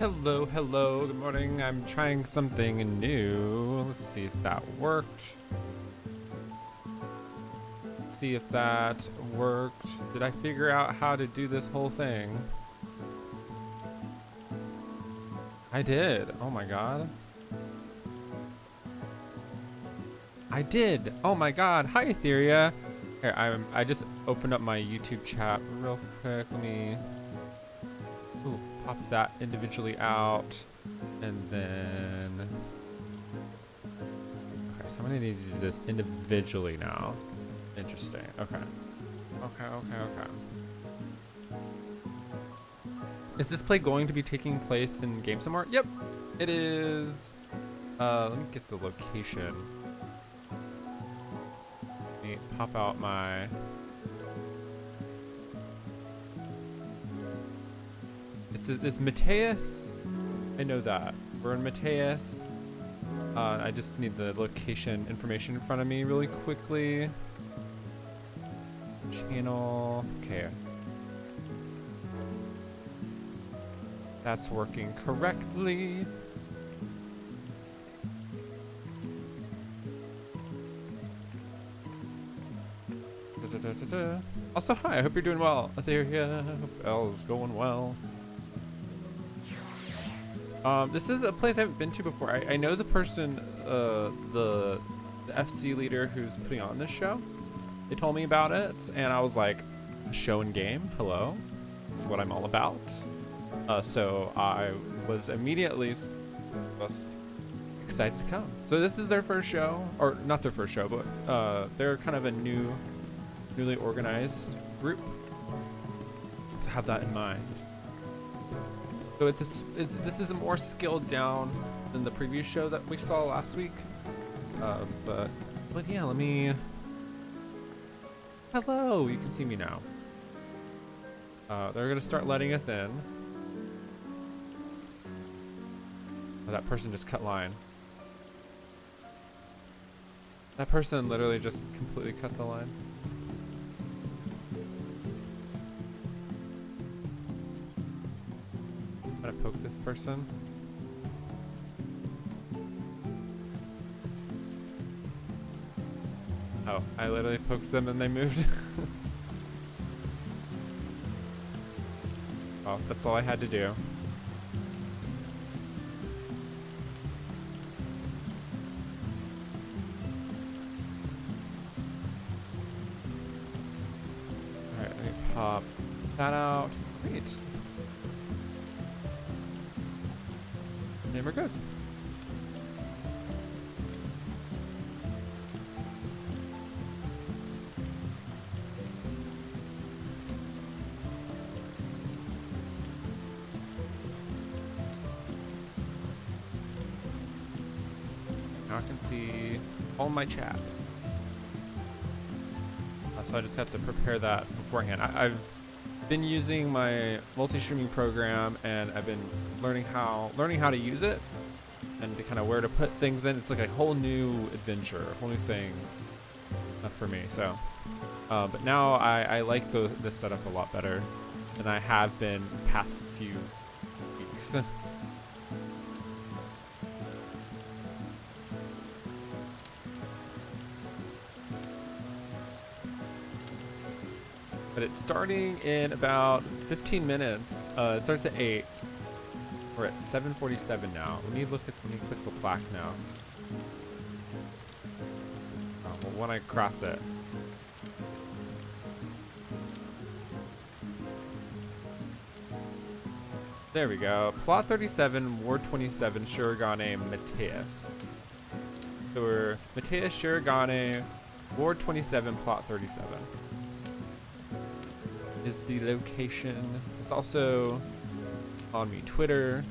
Hello, hello, good morning. I'm trying something new. Let's see if that worked. See if that worked. Did I figure out how to do this whole thing? I did. Oh my god. I did. Oh my god. Hi, Etheria. Here, I just opened up my YouTube chat real quick. Let me pop that individually out. And then... Okay, so I'm gonna need to do this individually now. Interesting. Okay. Okay. Is this play going to be taking place in Game Somewhere? Yep, it is. Let me get the location. Let me pop out my... It's Mateus. I know that. We're in Mateus. I just need the location information in front of me really quickly. Channel. Okay. That's working correctly. Also, hi, I hope you're doing well. Etheria, hope all's going well. This is a place I haven't been to before. I know the person, the FC leader who's putting on this show. They told me about it, and I was like, show and game, hello. That's what I'm all about. So I was immediately just excited to come. So this is their first show, or not their first show, but they're kind of a newly organized group. So have that in mind. So this is more scaled down than the previous show that we saw last week. But yeah, let me... Hello, you can see me now. They're gonna start letting us in. Oh, that person just cut line. That person literally just completely cut the line. I'm gonna poke this person. Oh, I literally poked them and they moved. Oh, that's all I had to do. Alright, let me pop that out. Great. And we're good. Now I can see all my chat. So I just have to prepare that beforehand. I've been using my multi-streaming program, and I've been learning how to use it and to kind of where to put things in. It's like a whole new adventure, a whole new thing for me. So, but now I like this setup a lot better than I have been past few weeks. But it's starting in about 15 minutes. It starts at 8. We're at 7:47 now. Let me click the plaque now. Oh, well, when I cross it. There we go. Plot 37, Ward 27, Shirogane, Mateus. So we're Mateus, Shirogane, Ward 27, Plot 37. Is the location. It's also on me Twitter.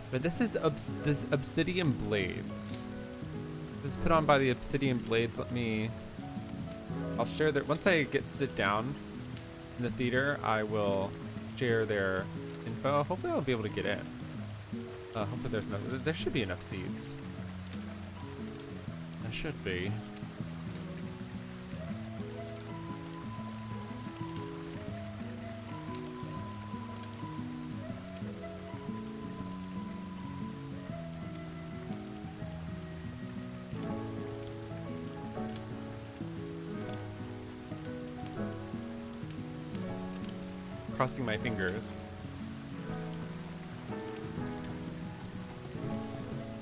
But this is this Obsidian Blades. This is put on by the Obsidian Blades. I'll share their, once I sit down in the theater, I will share their info. Hopefully I'll be able to get in. Hopefully there should be enough seats. There should be. Crossing my fingers.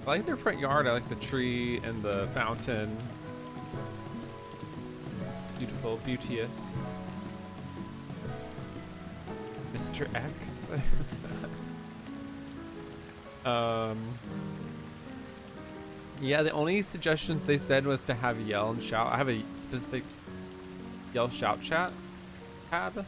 I like their front yard. I like the tree and the fountain. Beautiful, beauteous. Mr. X? Who's that? Yeah, the only suggestions they said was to have yell and shout. I have a specific yell, shout, chat tab.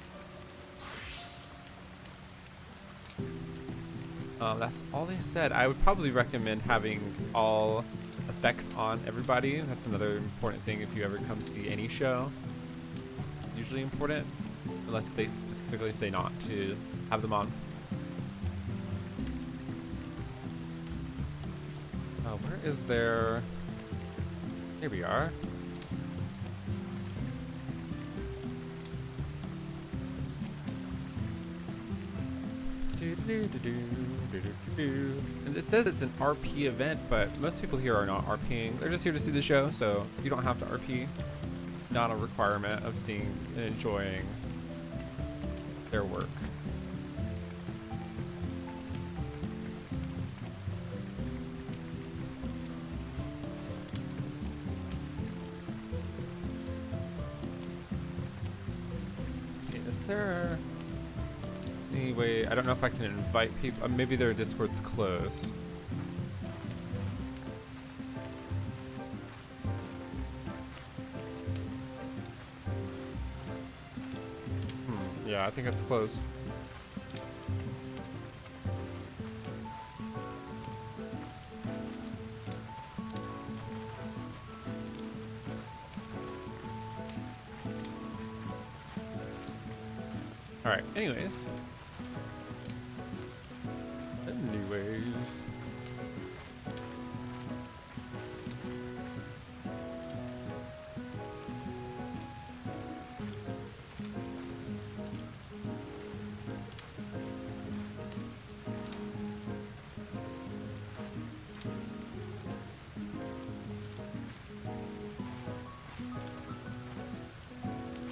That's all they said. I would probably recommend having all effects on everybody. That's another important thing if you ever come see any show. It's usually important, unless they specifically say not to have them on. Where is there? Here we are. And it says it's an RP event, but most people here are not RPing. They're just here to see the show, so you don't have to RP. Not a requirement of seeing and enjoying their work. Let's see, is there any way? I don't know if I can invite people. Maybe their Discord's closed. Yeah, I think it's closed. All right. Anyways.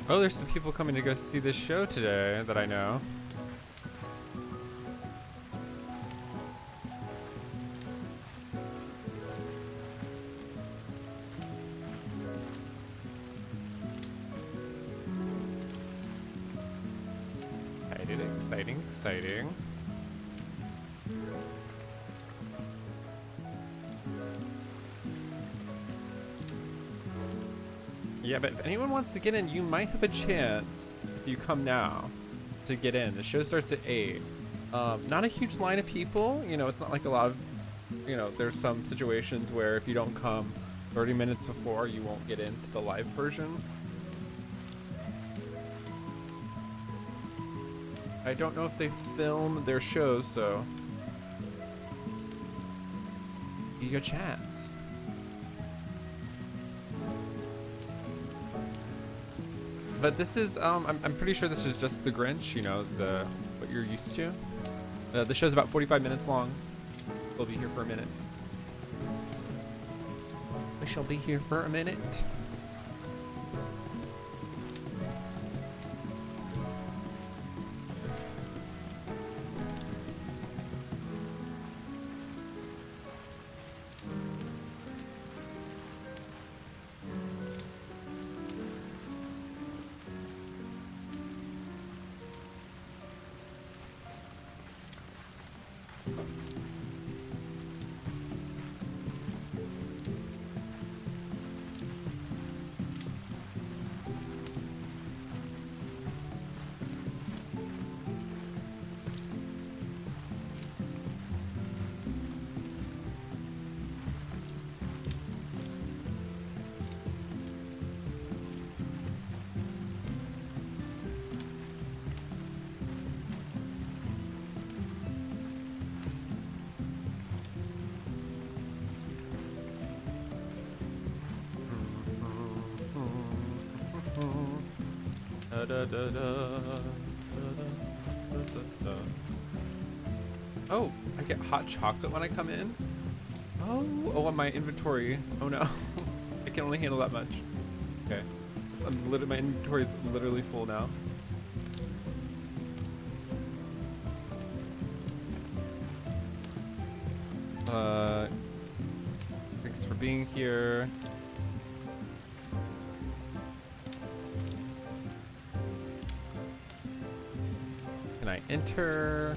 Oh, there's some people coming to go see this show today that I know. Exciting, exciting, exciting. Yeah, but if anyone wants to get in, you might have a chance if you come now to get in. The show starts at 8. Not a huge line of people. You know, it's not like a lot of, you know, there's some situations where if you don't come 30 minutes before, you won't get into the live version. I don't know if they film their shows, so give you a chance. But this is, I'm pretty sure this is just the Grinch, you know, what you're used to. The show's about 45 minutes long. We'll be here for a minute. We shall be here for a minute. Oh, I get hot chocolate when I come in. Oh, on my inventory. Oh no, I can only handle that much. Okay, my inventory is literally full now. Thanks for being here. Can I enter?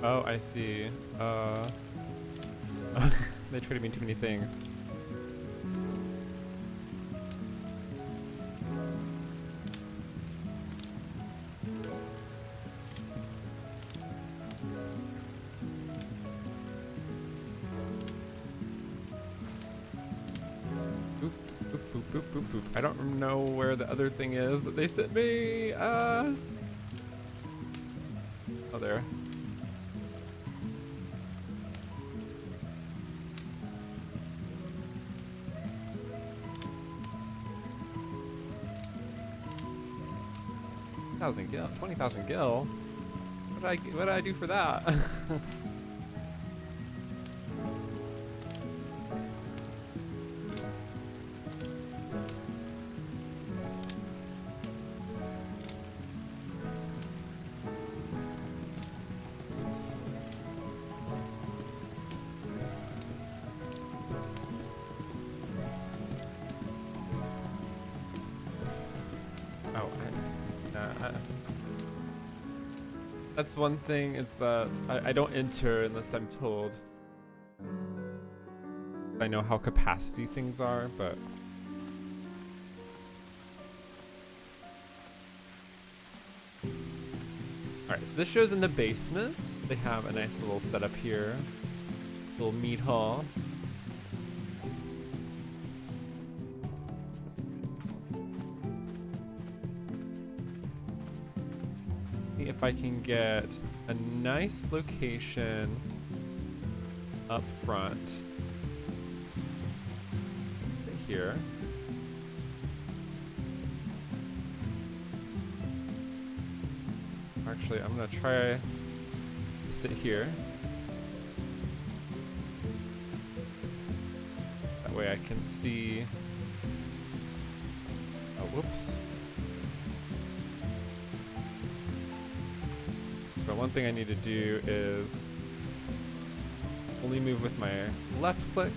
Oh, I see. They try to mean too many things. Boop, boop, boop, boop, boop, boop. I don't know where the other thing is that they sent me. Oh, there. Gil, 20,000 gil. What did I do for that? That's one thing, is that I don't enter unless I'm told. I know how capacity things are, but alright, so this show's in the basement. They have a nice little setup here. Little meat hall. If I can get a nice location up front here. Actually, I'm gonna try to sit here. That way I can see. Oh, whoops. But one thing I need to do is only move with my left click.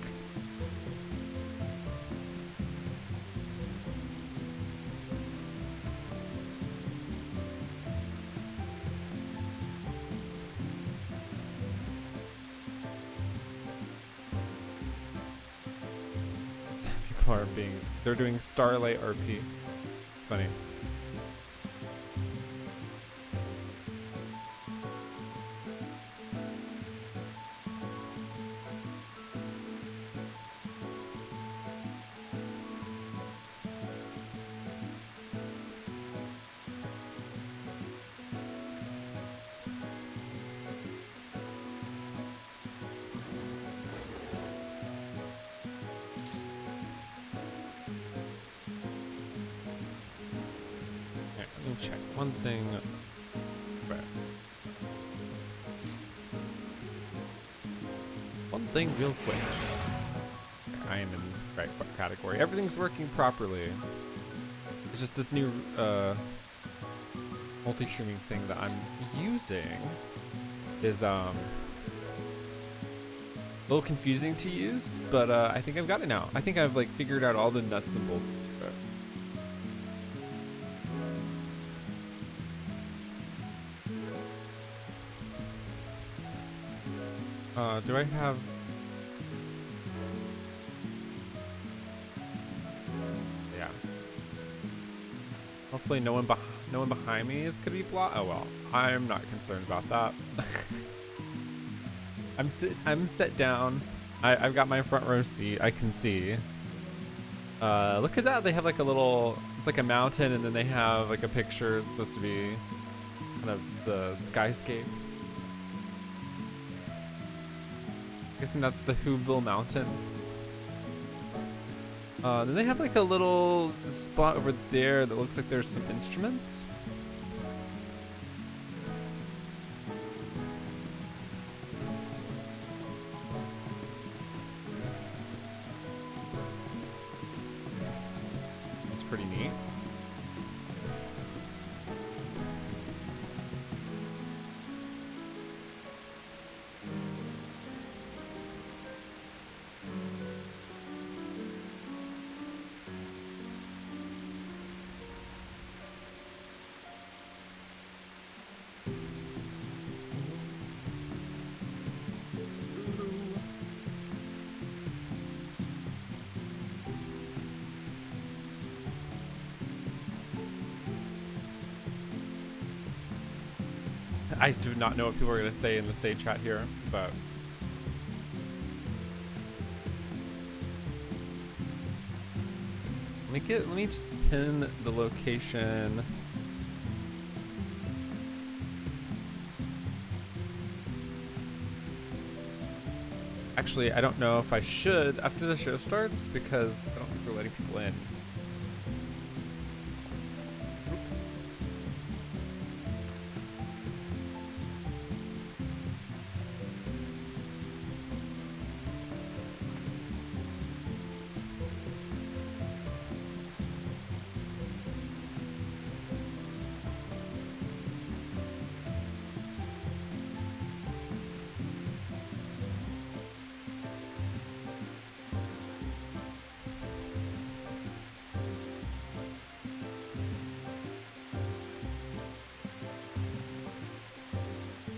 People are they're doing Starlight RP. Funny. Check one thing. Right. One thing real quick. I am in the right category. Everything's working properly. It's just this new multi-streaming thing that I'm using is a little confusing to use, but I think I've got it now. I think I've like figured out all the nuts and bolts to it. Do I have... Yeah. Hopefully no one no one behind me is gonna be blocked. Oh well, I'm not concerned about that. I'm set down. I've got my front row seat. I can see. Look at that. They have like a little. It's like a mountain, and then they have like a picture. It's supposed to be kind of the skyscape. Guessing that's the Ffxiv Mountain. Then they have like a little spot over there that looks like there's some instruments. It's pretty neat. I do not know what people are going to say in the stage chat here, but let me just pin the location. Actually, I don't know if I should after the show starts because I don't think they're letting people in. Oops.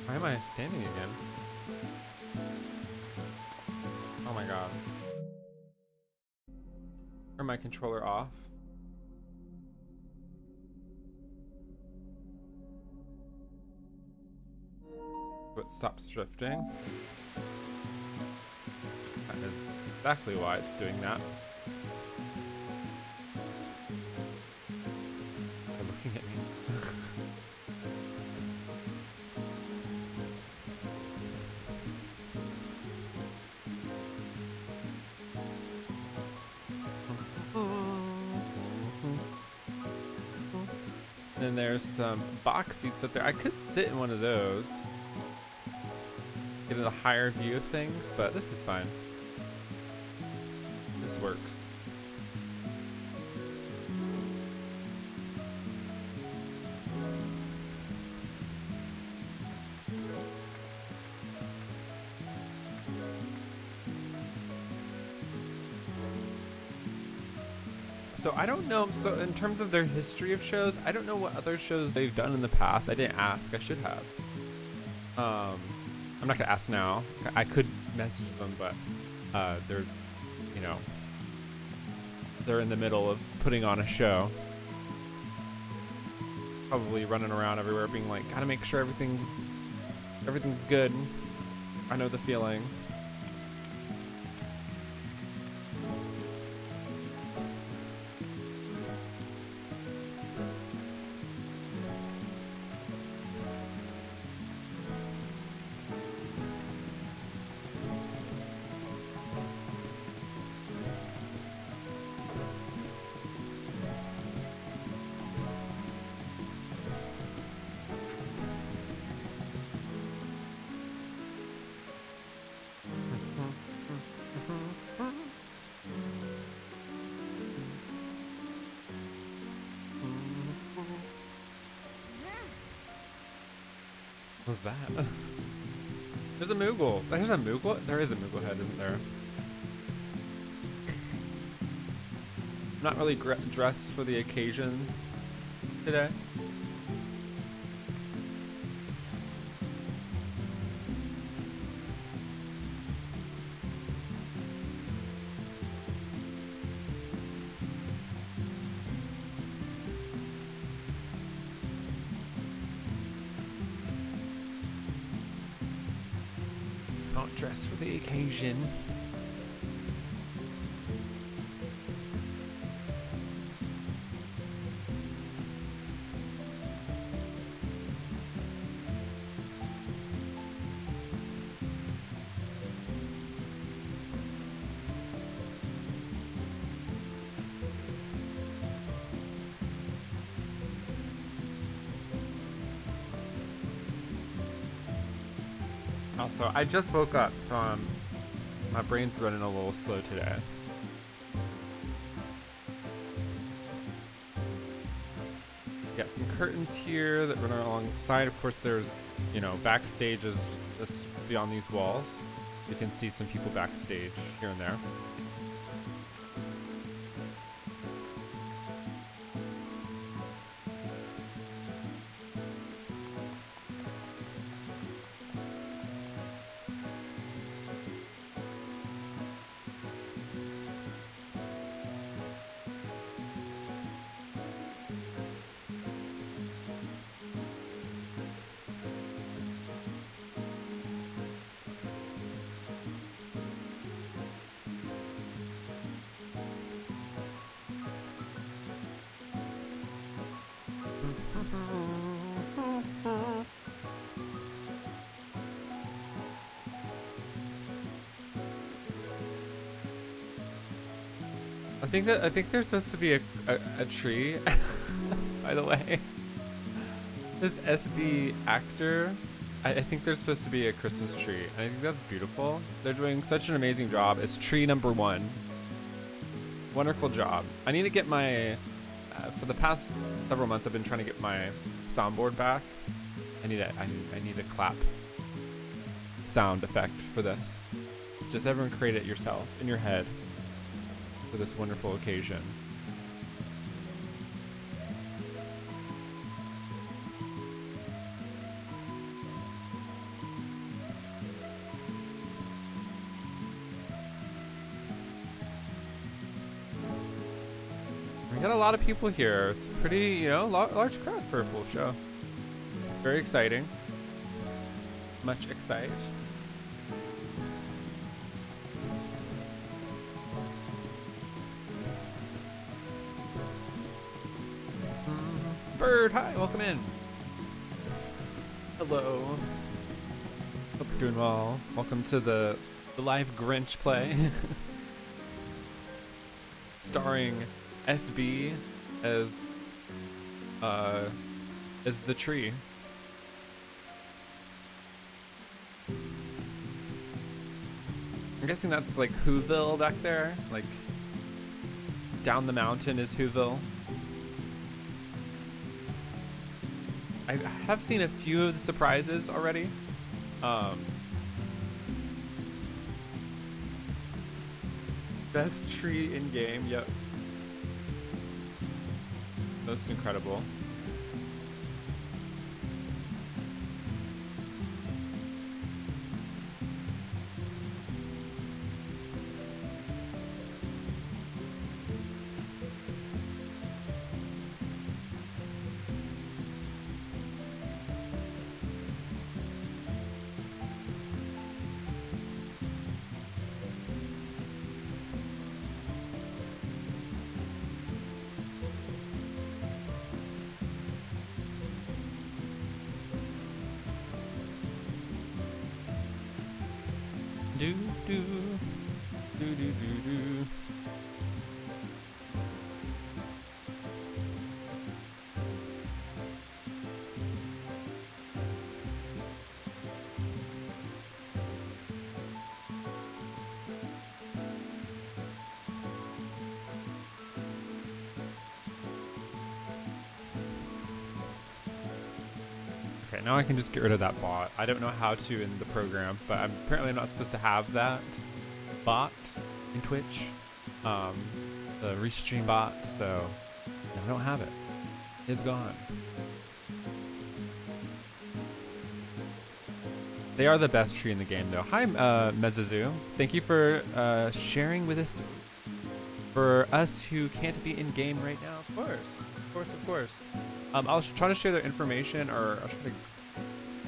Why am I standing again? Oh my god. Turn my controller off. So it stops drifting. That is exactly why it's doing that. They're looking at me. And there's some box seats up there. I could sit in one of those. Get a higher view of things, but this is fine. This works. So I don't know, so in terms of their history of shows, I don't know what other shows they've done in the past. I didn't ask, I should have. I'm not gonna ask now. I could message them, but they're, you know, they're in the middle of putting on a show. Probably running around everywhere being like, gotta make sure everything's good. I know the feeling. What's that? There's a Moogle. There's a Moogle? There is a Moogle head, isn't there? I'm not really dressed for the occasion today. out dressed for the occasion. Also, I just woke up, so my brain's running a little slow today. Got some curtains here that run alongside. Of course, there's, you know, backstage is just beyond these walls. You can see some people backstage here and there. I think there's supposed to be a tree. By the way, this SB actor, I think there's supposed to be a Christmas tree, and I think that's beautiful. They're doing such an amazing job. It's tree number 1. Wonderful job. I need to get my for the past several months I've been trying to get my soundboard back. I need a clap sound effect for this. It's just everyone create it yourself in your head for this wonderful occasion. We got a lot of people here. It's pretty, you know, large crowd for a full show. Very exciting. Much excite. Bird, hi, welcome in. Hello. Hope you're doing well. Welcome to the live Grinch play. Starring SB as the tree. I'm guessing that's like Whoville back there. Like down the mountain is Whoville. I have seen a few of the surprises already. Best tree in game, yep. Most incredible. Do do do do do do. Okay, now I can just get rid of that bot. I don't know how to in the program, but I'm apparently not supposed to have that bot in Twitch, the restream bot, so I don't have it. It's gone. They are the best tree in the game, though. Hi, Mezazu. Thank you for sharing with us, for us who can't be in game right now. Of course, of course, of course. I'll try to share their information, or I'll try to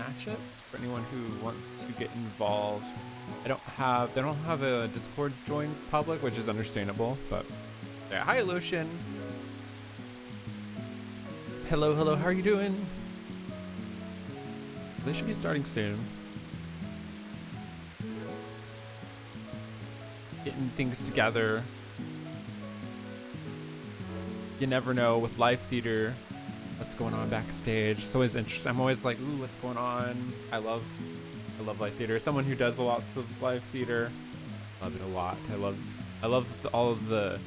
match it for anyone who wants to get involved. They don't have a Discord joined public, which is understandable, but yeah. Hi, Lucian. Hello, hello, how are you doing? They should be starting soon. Getting things together. You never know with live theater what's going on backstage. It's always interesting. I'm always like, ooh, what's going on? I love live theater. Someone who does lots of live theater, love it a lot. I love all of the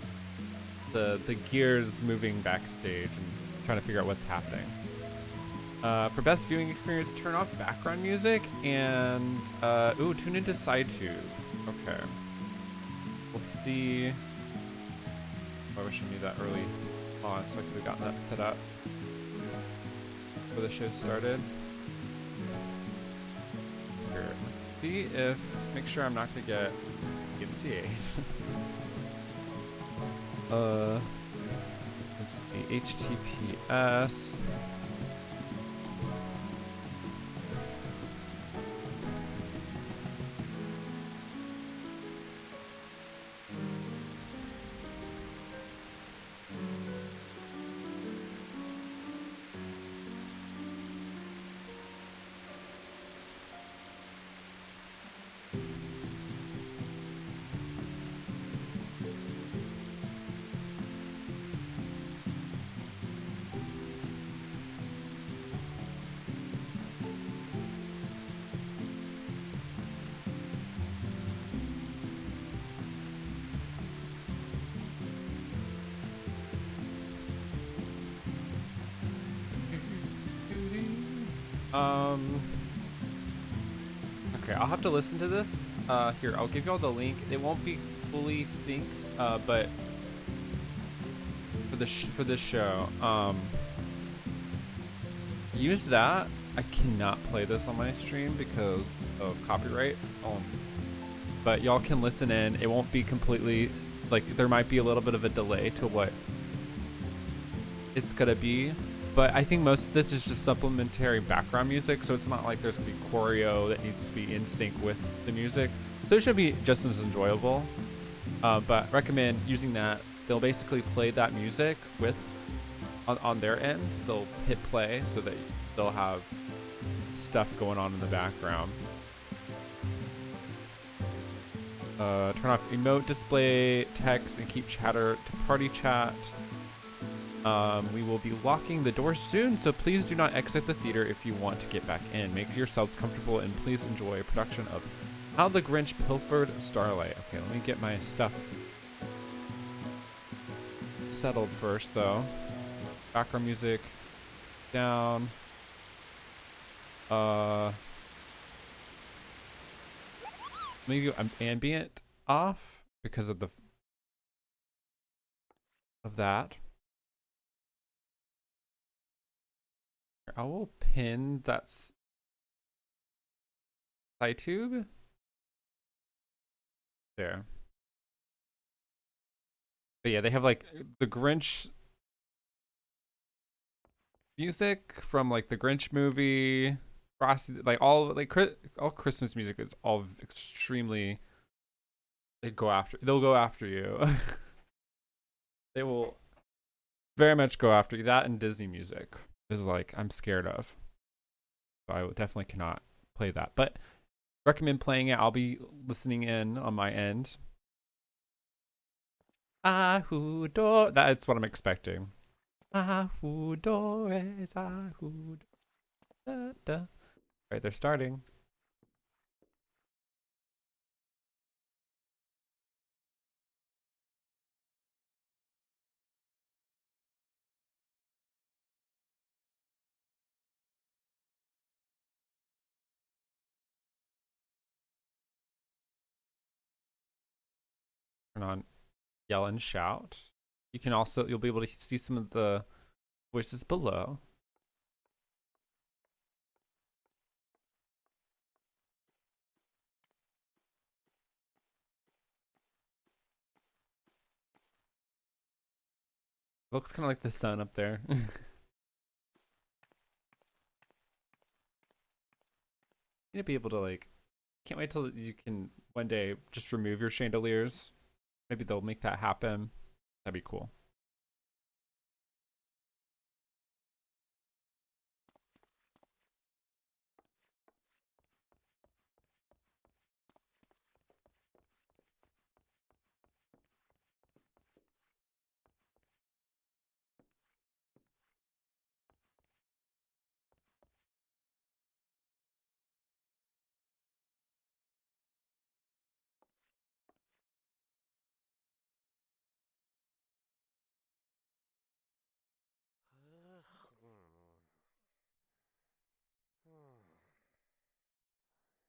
gears moving backstage and trying to figure out what's happening. For best viewing experience, turn off background music and ooh, tune into SciTube. Okay. We'll see. Oh, I wish I knew that early on so I could have gotten that set up before the show started. Here, let's see if, make sure I'm not gonna get MCA. Let's see, HTTPS. Okay, I'll have to listen to this. Here, I'll give y'all the link. It won't be fully synced, but for this show, use that. I cannot play this on my stream because of copyright. But y'all can listen in. It won't be completely, like, there might be a little bit of a delay to what it's gonna be. But I think most of this is just supplementary background music, so it's not like there's gonna be choreo that needs to be in sync with the music. So it should be just as enjoyable. But recommend using that. They'll basically play that music with on their end. They'll hit play so that they'll have stuff going on in the background. Turn off emote display text and keep chatter to party chat. We will be locking the door soon, so please do not exit the theater if you want to get back in. Make yourselves comfortable and please enjoy a production of How the Grinch Pilfered Starlight. Okay, let me get my stuff settled first, though. Background music down. Maybe ambient off because of that. I will pin that SciTube there. But yeah, they have like the Grinch music from like the Grinch movie, Frosty, like all Christmas music is all extremely. They'll go after you. They will very much go after you. That and Disney music is like I'm scared of. So I definitely cannot play that. But recommend playing it. I'll be listening in on my end. Ahudo. That's what I'm expecting. Ahudores, ahud. Da, da. Right, they're starting. Turn on yell and shout. You can also, you'll be able to see some of the voices below. Looks kind of like the sun up there. You need to be able to like. Can't wait till you can one day just remove your chandeliers. Maybe they'll make that happen. That'd be cool.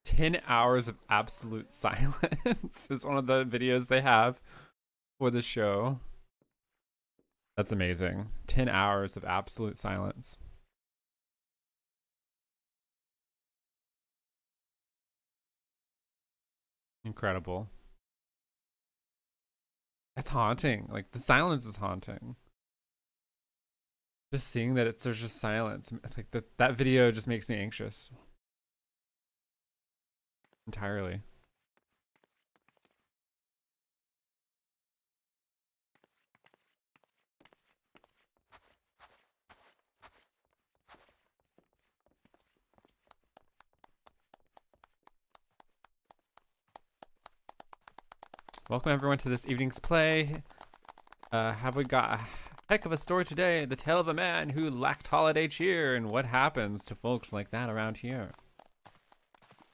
"10 hours of absolute silence" is one of the videos they have for the show. That's amazing. 10 hours of absolute silence. Incredible. That's haunting. Like the silence is haunting. Just seeing that there's just silence. Like that video just makes me anxious entirely. Welcome everyone to this evening's play. Have we got a heck of a story today? The tale of a man who lacked holiday cheer and what happens to folks like that around here.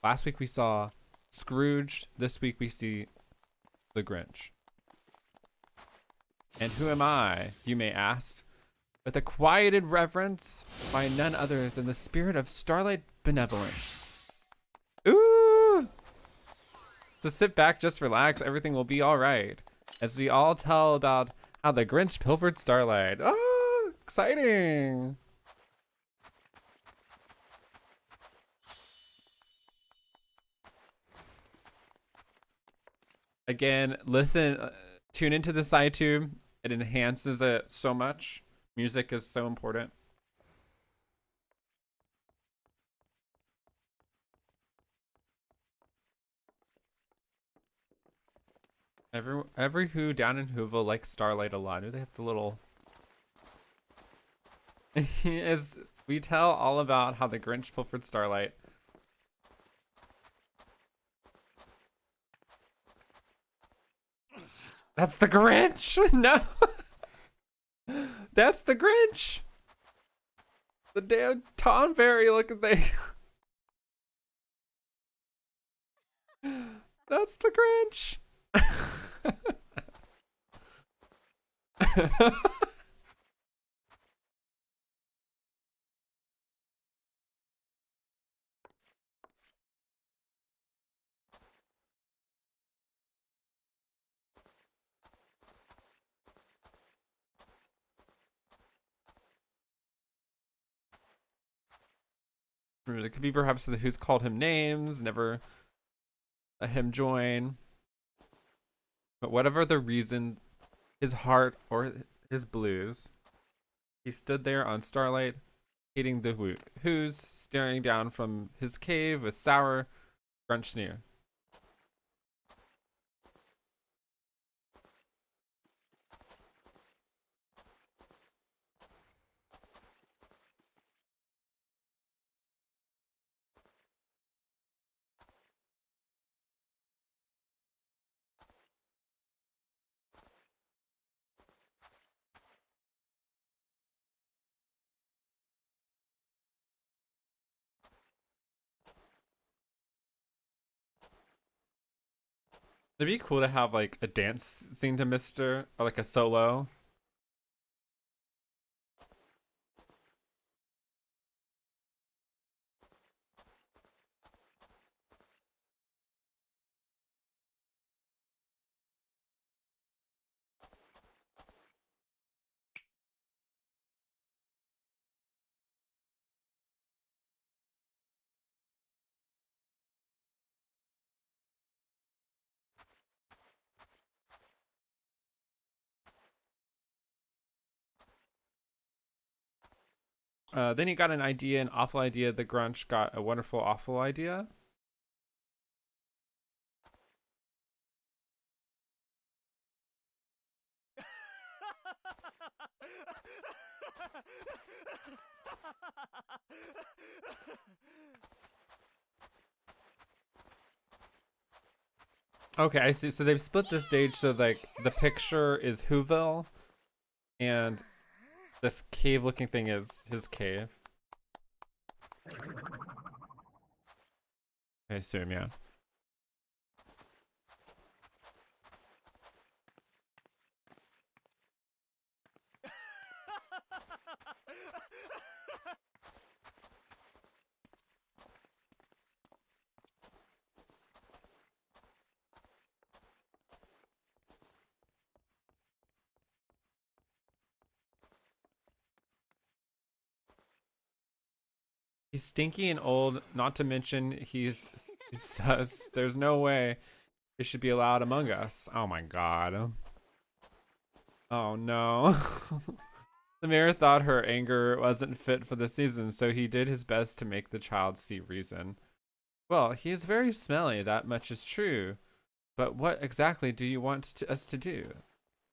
Last week we saw Scrooge. This week we see the Grinch. And who am I, you may ask? With a quieted reverence by none other than the spirit of starlight benevolence. Ooh! So sit back, just relax, everything will be alright. As we all tell about how the Grinch pilfered starlight. Oh, exciting! Again, listen, tune into the side tube. It enhances it so much. Music is so important. Every who down in Whoville likes Starlight a lot. Do they have the little? As we tell all about how the Grinch pilfered Starlight. That's the Grinch. No, that's the Grinch. The damn Tom Berry looking thing. That's the Grinch. It could be perhaps the who's called him names, never let him join. But whatever the reason, his heart or his blues, he stood there on Starlight, hating the who's, staring down from his cave with sour Grunch sneer. It'd be cool to have like a dance scene to Mister or like a solo. Then he got an idea, an awful idea. The Grunch got a wonderful, awful idea. Okay, I see. So they've split the stage so like the picture is Whoville and this cave looking thing is his cave. I assume, yeah. He's stinky and old, not to mention he's sus. There's no way he should be allowed among us. Oh my god. Oh no. The mayor thought her anger wasn't fit for the season, so he did his best to make the child see reason. Well, he is very smelly, that much is true. But what exactly do you want us to do?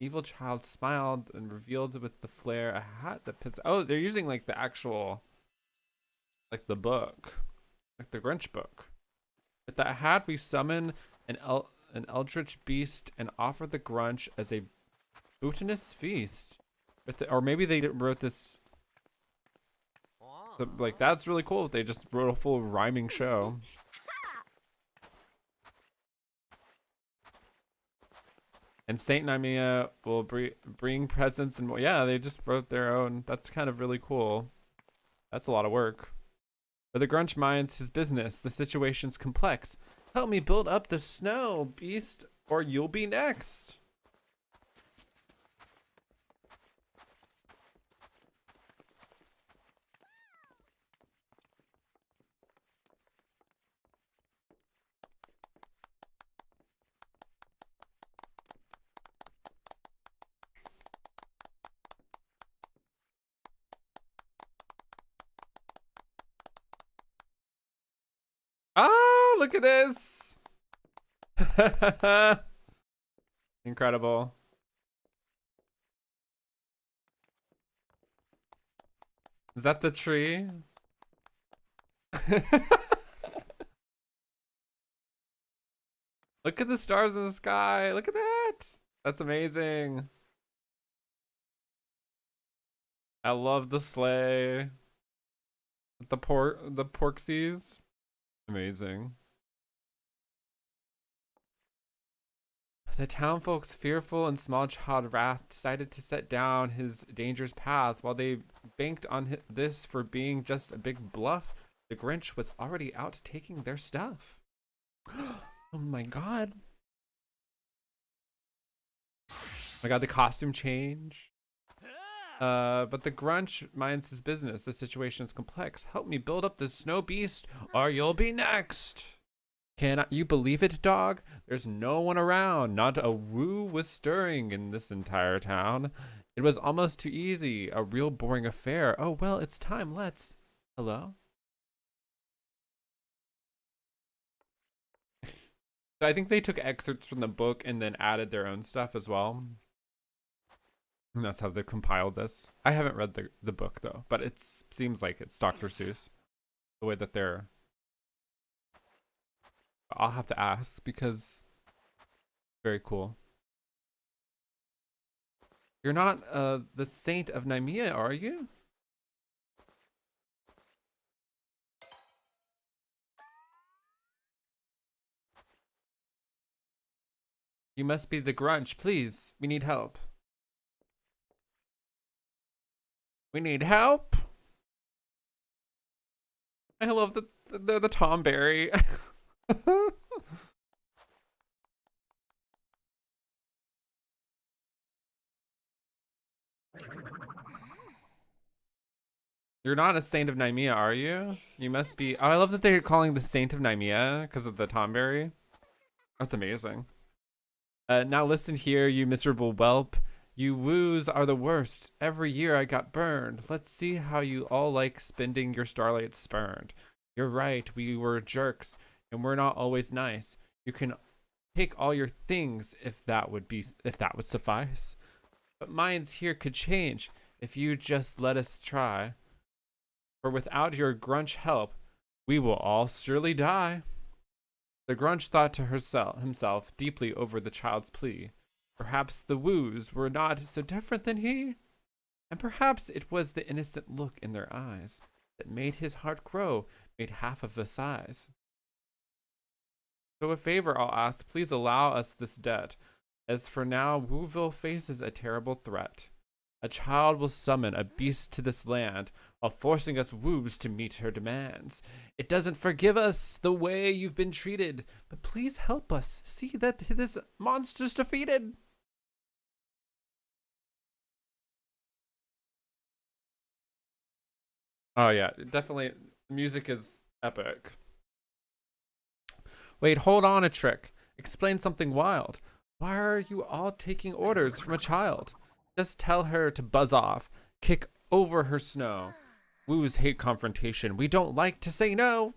Evil child smiled and revealed with the flare a hat that pissed. Oh, they're using like the actual, like the book, like the Grinch book. With that hat, we summon an eldritch beast and offer the Grunch as a glutinous feast. Or maybe they wrote this. Like that's really cool. If they just wrote a full rhyming show. And Saint Naimia will bring presents and more. Yeah, they just wrote their own. That's kind of really cool. That's a lot of work. But the Grunch minds his business. The situation's complex. Help me build up the snow, beast, or you'll be next. Oh, look at this. Incredible. Is that the tree? Look at the stars in the sky. Look at that. That's amazing. I love the sleigh. The porksies. Amazing. The townfolks, fearful and small child wrath, decided to set down his dangerous path. While they banked on this for being just a big bluff, the Grinch was already out taking their stuff. Oh my god. Oh my god, the costume change. But the Grunch minds his business. The situation is complex. Help me build up the snow beast or you'll be next. Can you believe it, dog? There's no one around. Not a woo was stirring in this entire town. It was almost too easy. A real boring affair. Oh, well, it's time. Let's. Hello? So I think they took excerpts from the book and then added their own stuff as well. And that's how they compiled this. I haven't read the book, though, but it seems like it's Dr. Seuss. The way that they're... I'll have to ask because very cool. You're not the Saint of Naimia, are you? You must be the Grunch. Please, we need help. We need help. I love the Tom Berry. You're not a Saint of Naimia, are you? You must be. Oh, I love that they're calling the Saint of Naimia because of the Tomberry. That's amazing. Now listen here, you miserable whelp. You woos are the worst. Every year I got burned. Let's see how you all like spending your starlight spurned. You're right, we were jerks, and we're not always nice. You can take all your things if that would suffice. But minds here could change. if you just let us try. For without your Grunch help, we will all surely die. The Grunch thought to himself deeply over the child's plea. Perhaps the woos were not so different than he, and perhaps it was the innocent look in their eyes that made his heart grow, made half of a size. So a favor I'll ask, please allow us this debt, as for now Wooville faces a terrible threat. A child will summon a beast to this land while forcing us woos to meet her demands. It doesn't forgive us the way you've been treated, but please help us see that this monster's defeated. Oh yeah, definitely. Music is epic. Wait, hold on a trick. Explain something wild. Why are you all taking orders from a child? Just tell her to buzz off. Kick over her snow. Woos hate confrontation. We don't like to say no.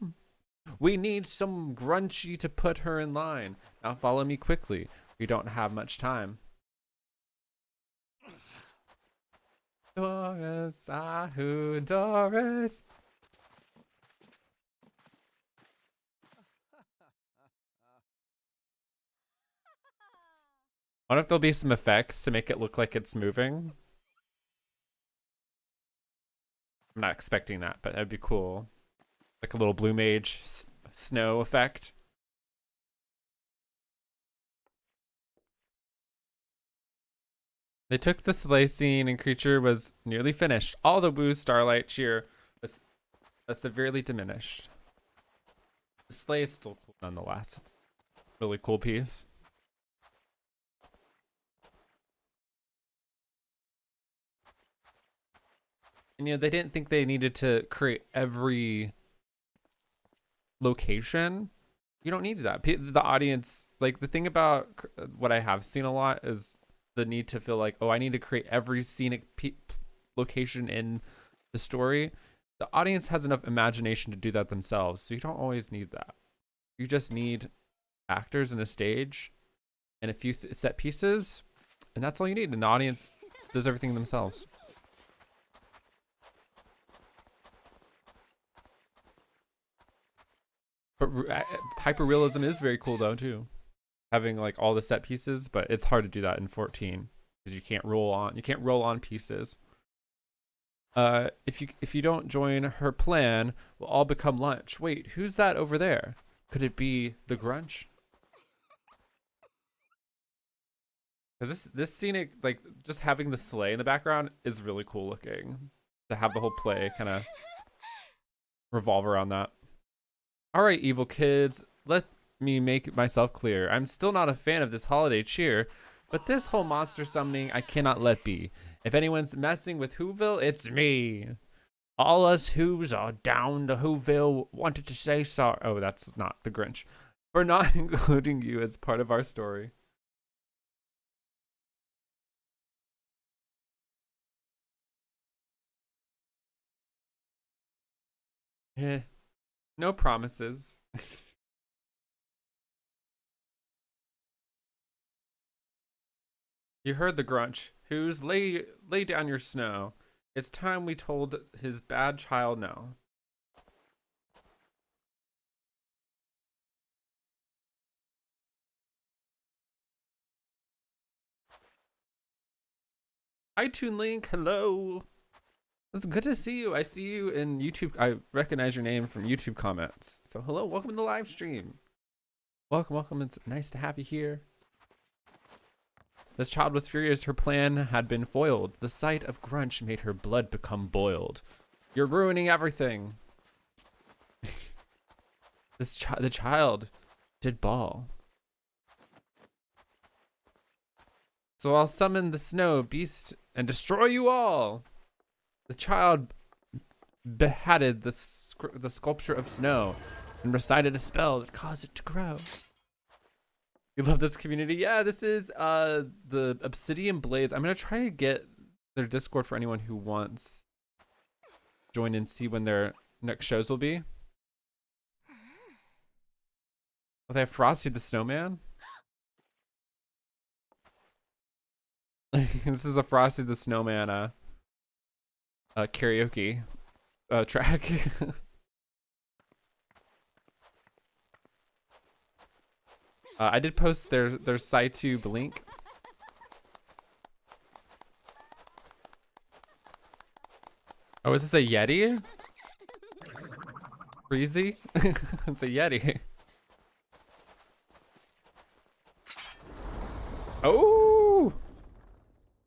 We need some Grunchy to put her in line. Now follow me quickly. We don't have much time. Doris, Ahu, Doris. I wonder if there'll be some effects to make it look like it's moving. I'm not expecting that, but that'd be cool. Like a little Blue Mage snow effect. They took the sleigh scene and creature was nearly finished. All the woo starlight cheer was severely diminished. The sleigh is still cool nonetheless. It's a really cool piece. And they didn't think they needed to create every location. You don't need that. The audience, like the thing about what I have seen a lot is the need to feel like, oh, I need to create every scenic location in the story. The audience has enough imagination to do that themselves, so you don't always need that. You just need actors and a stage and a few set pieces, and that's all you need. And the audience does everything themselves. But hyperrealism is very cool though too, having like all the set pieces. But it's hard to do that in 14 because you can't roll on pieces. If you don't join her plan, we'll all become lunch. Wait, who's that over there? Could it be the Grunch? Because this scenic, like just having the sleigh in the background is really cool looking. To have the whole play kind of revolve around that. All right, evil kids, let me make myself clear. I'm still not a fan of this holiday cheer, but this whole monster summoning I cannot let be. If anyone's messing with Whoville, it's me. All us Who's are down to Whoville. Wanted to say sorry. Oh, that's not the Grinch. For not including you as part of our story. Eh, no promises. You heard the Grunch. Who's lay down your snow. It's time we told his bad child no. Hi, Toon Link. Hello. It's good to see you. I see you in YouTube. I recognize your name from YouTube comments. So hello, welcome to the live stream. Welcome. It's nice to have you here. This child was furious her plan had been foiled. The sight of Grunch made her blood become boiled. You're ruining everything. The child did bawl. So I'll summon the snow beast and destroy you all. The child beheaded the sculpture of snow and recited a spell that caused it to grow. You love this community? Yeah, this is the Obsidian Blades. I'm gonna try to get their Discord for anyone who wants join and see when their next shows will be. Oh, they have Frosty the Snowman. This is a Frosty the Snowman karaoke track. I did post their site to link. Oh, is this a Yeti? Breezy? It's a Yeti. Oh!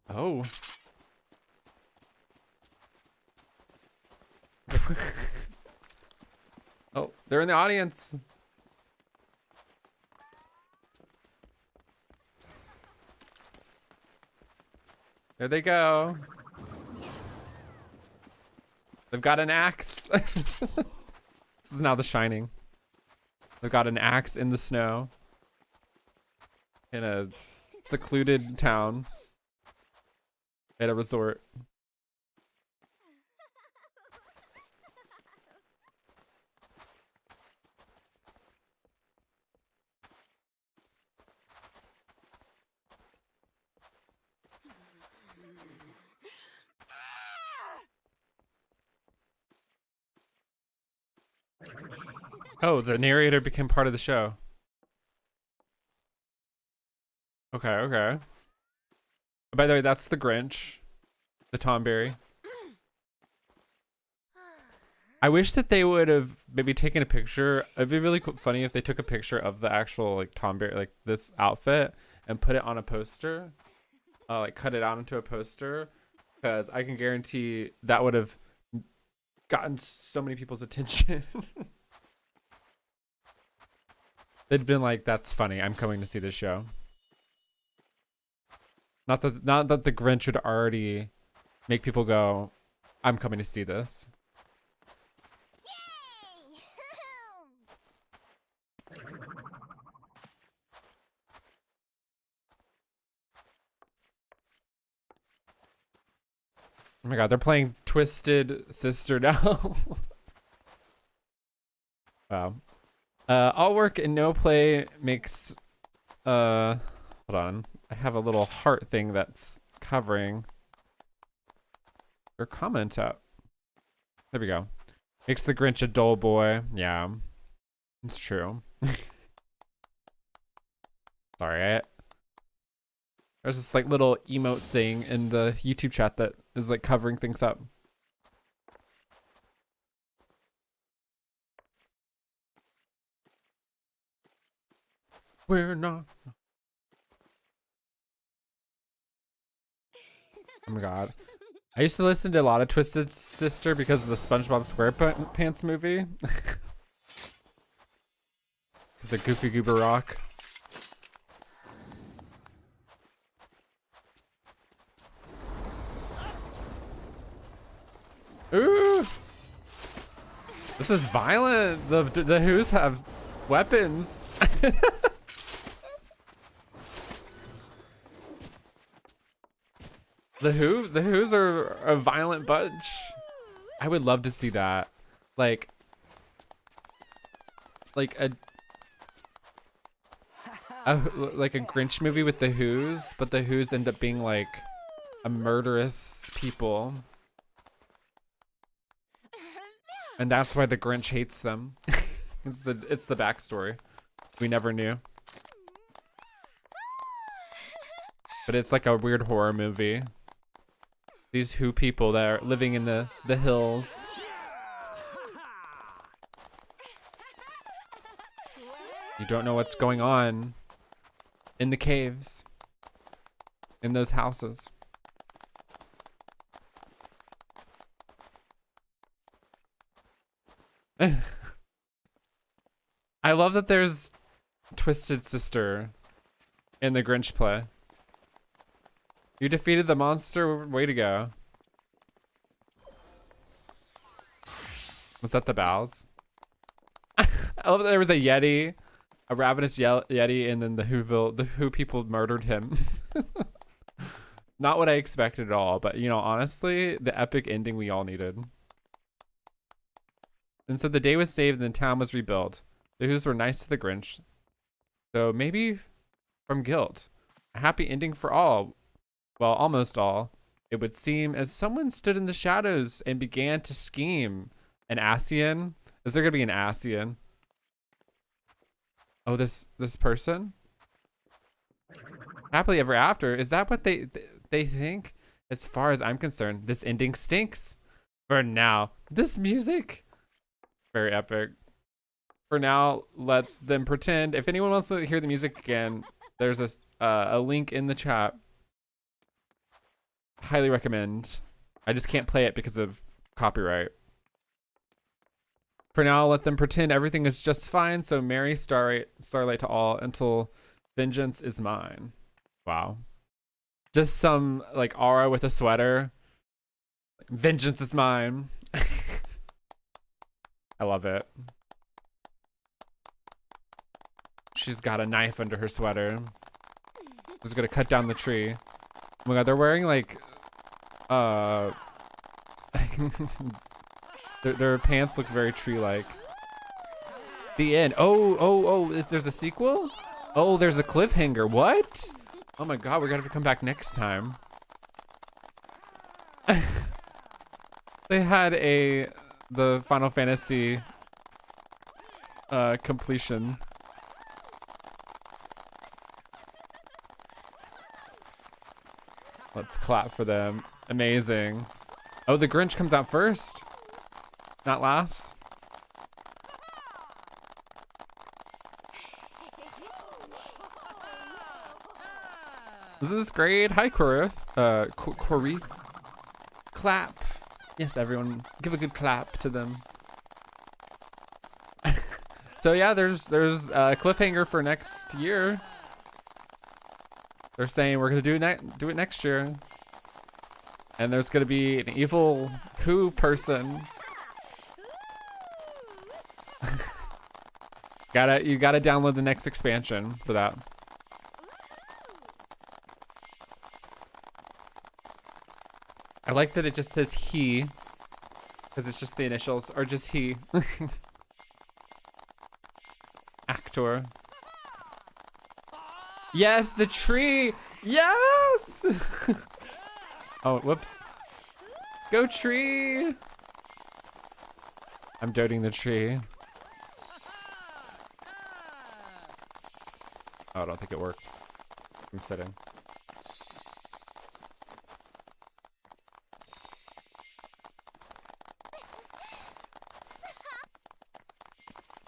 Oh. Oh, they're in the audience. There they go. They've got an axe. This is now The Shining. They've got an axe in the snow. In a secluded town. At a resort. Oh, the narrator became part of the show. Okay, okay. By the way, that's the Grinch. The Tom Berry. I wish that they would have maybe taken a picture. It'd be really funny if they took a picture of the actual like Tom Berry, like this outfit, and put it on a poster. Like cut it out into a poster. Because I can guarantee that would have gotten so many people's attention. They'd been like, "That's funny. I'm coming to see this show." Not that the Grinch would already make people go, "I'm coming to see this." Oh my god, they're playing Twisted Sister now. Wow. All work and no play makes hold on. I have a little heart thing that's covering your comment up. There we go. Makes the Grinch a dull boy. Yeah. It's true. Sorry. There's this like little emote thing in the YouTube chat that is like covering things up. We're not. Oh my god. I used to listen to a lot of Twisted Sister because of the SpongeBob SquarePants movie. It's a Goofy Goober Rock. Ooh! This is violent. The Who's have weapons. The Who's are a violent bunch. I would love to see that. Like a Grinch movie with the Who's, but the Who's end up being like a murderous people. And that's why the Grinch hates them. It's the backstory. We never knew. But it's like a weird horror movie. These Who people that are living in the hills. You don't know what's going on in the caves. In those houses. I love that there's Twisted Sister in the Grinch play. You defeated the monster. Way to go. Was that the Bows? I love that there was a Yeti, a ravenous Yeti, and then the Who people murdered him. Not what I expected at all, but you know, honestly, the epic ending we all needed. And so the day was saved and the town was rebuilt. The Who's were nice to the Grinch. So maybe from guilt. A happy ending for all. Well, almost all. It would seem as someone stood in the shadows and began to scheme. An Asian? Is there gonna be an Asian? Oh, this person? Happily ever after. Is that what they think? As far as I'm concerned, this ending stinks. For now. This music. Very epic. For now, let them pretend. If anyone wants to hear the music again, there's a link in the chat. Highly recommend. I just can't play it because of copyright. For now, let them pretend everything is just fine. So merry starlight to all until vengeance is mine. Wow. Just some like aura with a sweater. Vengeance is mine. I love it. She's got a knife under her sweater. She's gonna cut down the tree. Oh my god, they're wearing like their pants look very tree-like. The end. Oh, there's a sequel? Oh, there's a cliffhanger. What? Oh my god, we're gonna have to come back next time. They had the Final Fantasy completion. Let's clap for them. Amazing. Oh, the Grinch comes out first, not last. Isn't this great? Hi, Corey. Corey. Clap. Yes, everyone, give a good clap to them. So yeah, there's a cliffhanger for next year. They're saying we're gonna do it next year, and there's gonna be an evil Who person. You gotta download the next expansion for that. I like that it just says he, because it's just the initials, or just he. Actor. Yes, the tree. Yes. Oh, whoops. Go tree. I'm doting the tree. Oh, I don't think it worked. I'm sitting.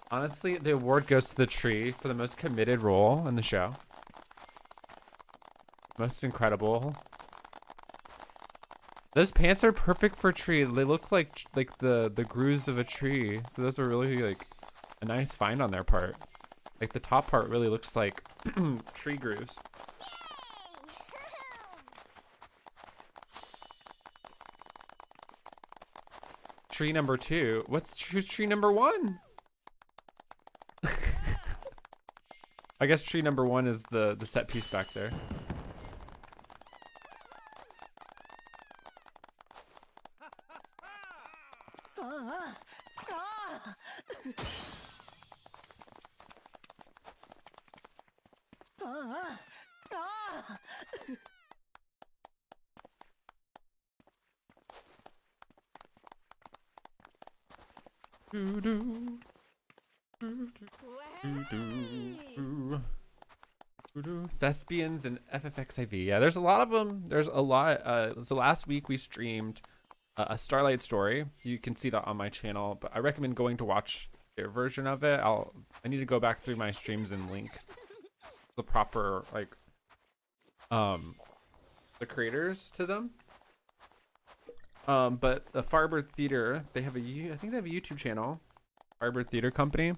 Honestly, the award goes to the tree for the most committed role in the show. Most incredible. Those pants are perfect for a tree. They look like the grooves of a tree. So those are really like a nice find on their part. Like the top part really looks like tree grooves. Tree number 2. Who's tree number 1? I guess tree number 1 is the set piece back there. Thespians and Ffxiv. Yeah, there's a lot of them. There's a lot. So last week we streamed a Starlight story. You can see that on my channel, but I recommend going to watch their version of it. I need to go back through my streams and link the proper the creators to them. But the Firebird Theater, I think they have a YouTube channel, Firebird Theater Company.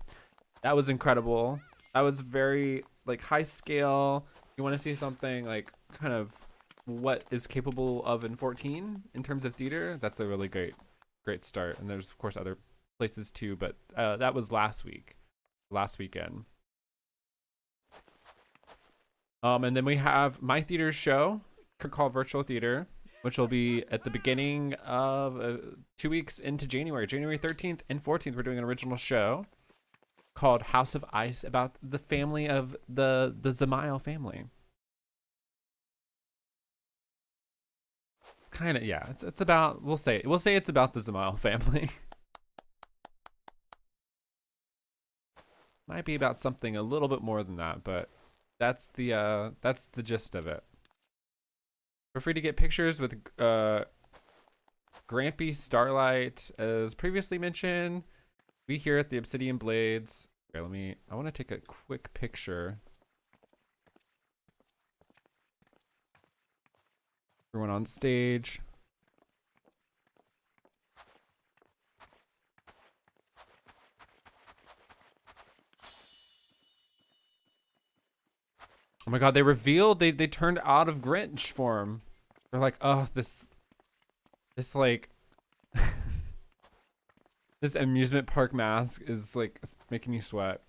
That was incredible. That was very like high scale. You want to see something like kind of what is capable of in 14 in terms of theater. That's a really great start. And there's of course other places too, but that was last weekend. And then we have my theater's show called Virtual Theater, which will be at the beginning of 2 weeks into January 13th and 14th. We're doing an original show called House of Ice about the family of the Zamail family. It's kind of, yeah, it's about, we'll say it's about the Zamile family. Might be about something a little bit more than that, but that's the gist of it. Feel free to get pictures with Grampy Starlight, as previously mentioned. We here at the Obsidian Blades. Okay, I want to take a quick picture. Everyone on stage. Oh my god, they revealed they turned out of Grinch form. They're like, oh, this like this amusement park mask is like making me sweat.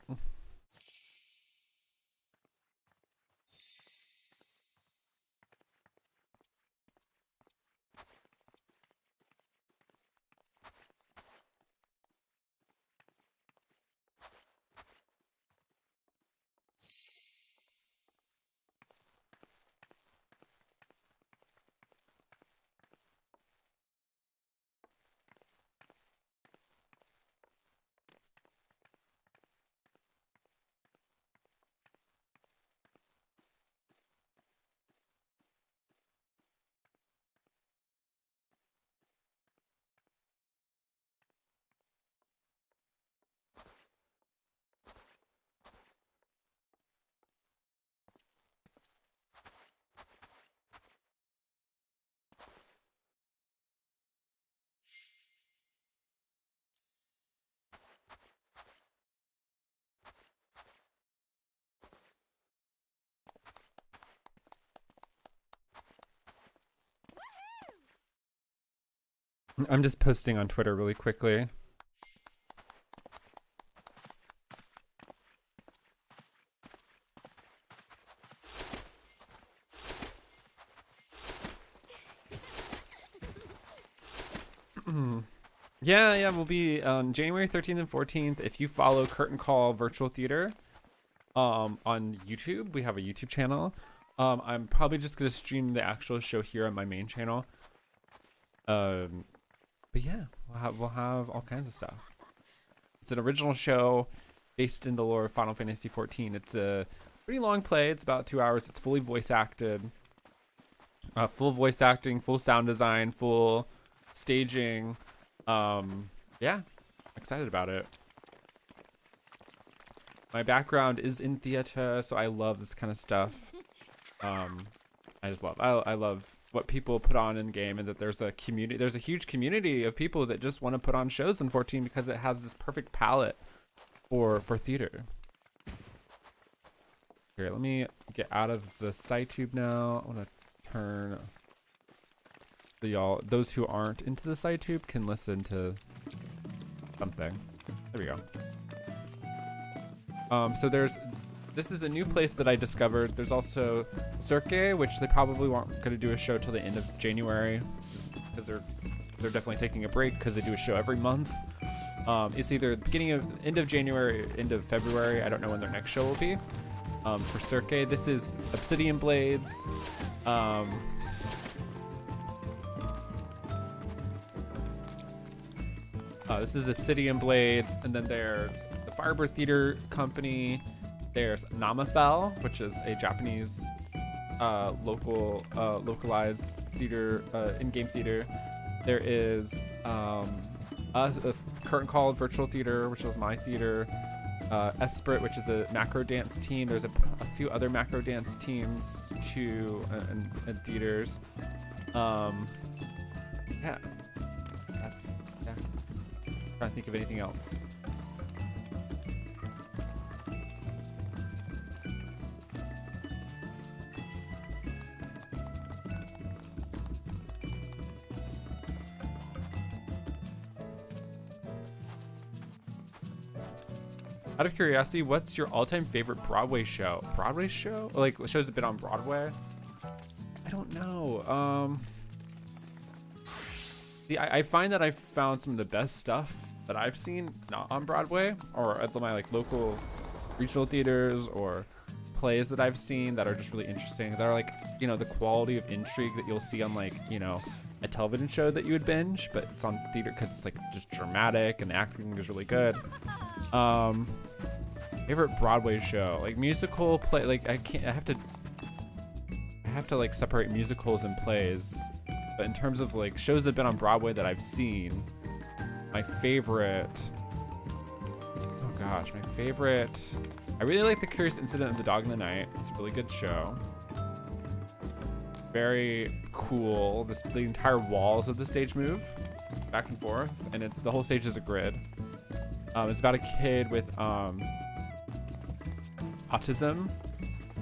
I'm just posting on Twitter really quickly. Yeah, we'll be on January 13th and 14th. If you follow Curtain Call Virtual Theater on YouTube, we have a YouTube channel. I'm probably just gonna stream the actual show here on my main channel. But yeah, we'll have all kinds of stuff. It's an original show based in the lore of Final Fantasy XIV. It's a pretty long play. It's about 2 hours. It's fully voice acted. Full voice acting, full sound design, full staging. Yeah, excited about it. My background is in theater, so I love this kind of stuff. I love what people put on in game, and that there's a community, there's a huge community of people that just want to put on shows in 14 because it has this perfect palette for theater. Here, let me get out of the SciTube now. I want to turn so y'all, those who aren't into the SciTube can listen to something. There we go. So this is a new place that I discovered. There's also Cirque, which they probably weren't going to do a show till the end of January, because they're definitely taking a break because they do a show every month. It's either end of January or end of February. I don't know when their next show will be. For Cirque, this is Obsidian Blades. This is Obsidian Blades, and then there's the Firebird Theater Company. There's Namafel, which is a Japanese localized theater, in-game theater. There is a Curtain Call Virtual Theater, which is my theater. Esprit, which is a macro dance team. There's a few other macro dance teams too, and theaters. Yeah. Trying to think of anything else. Out of curiosity, what's your all-time favorite Broadway show? Broadway show? Like, what shows have been on Broadway? I don't know. See, I find that I've found some of the best stuff that I've seen not on Broadway, or at my like local regional theaters, or plays that I've seen that are just really interesting. That are like, you know, the quality of intrigue that you'll see on like, you know, a television show that you would binge, but it's on theater because it's like just dramatic and the acting is really good. Favorite Broadway show, like musical play, like I have to like separate musicals and plays, but in terms of like shows that have been on Broadway that I've seen, my favorite, oh gosh, my favorite, I really like The Curious Incident of the Dog in the Night. It's a really good show. Very cool. The entire walls of the stage move back and forth, and the whole stage is a grid. It's about a kid with autism,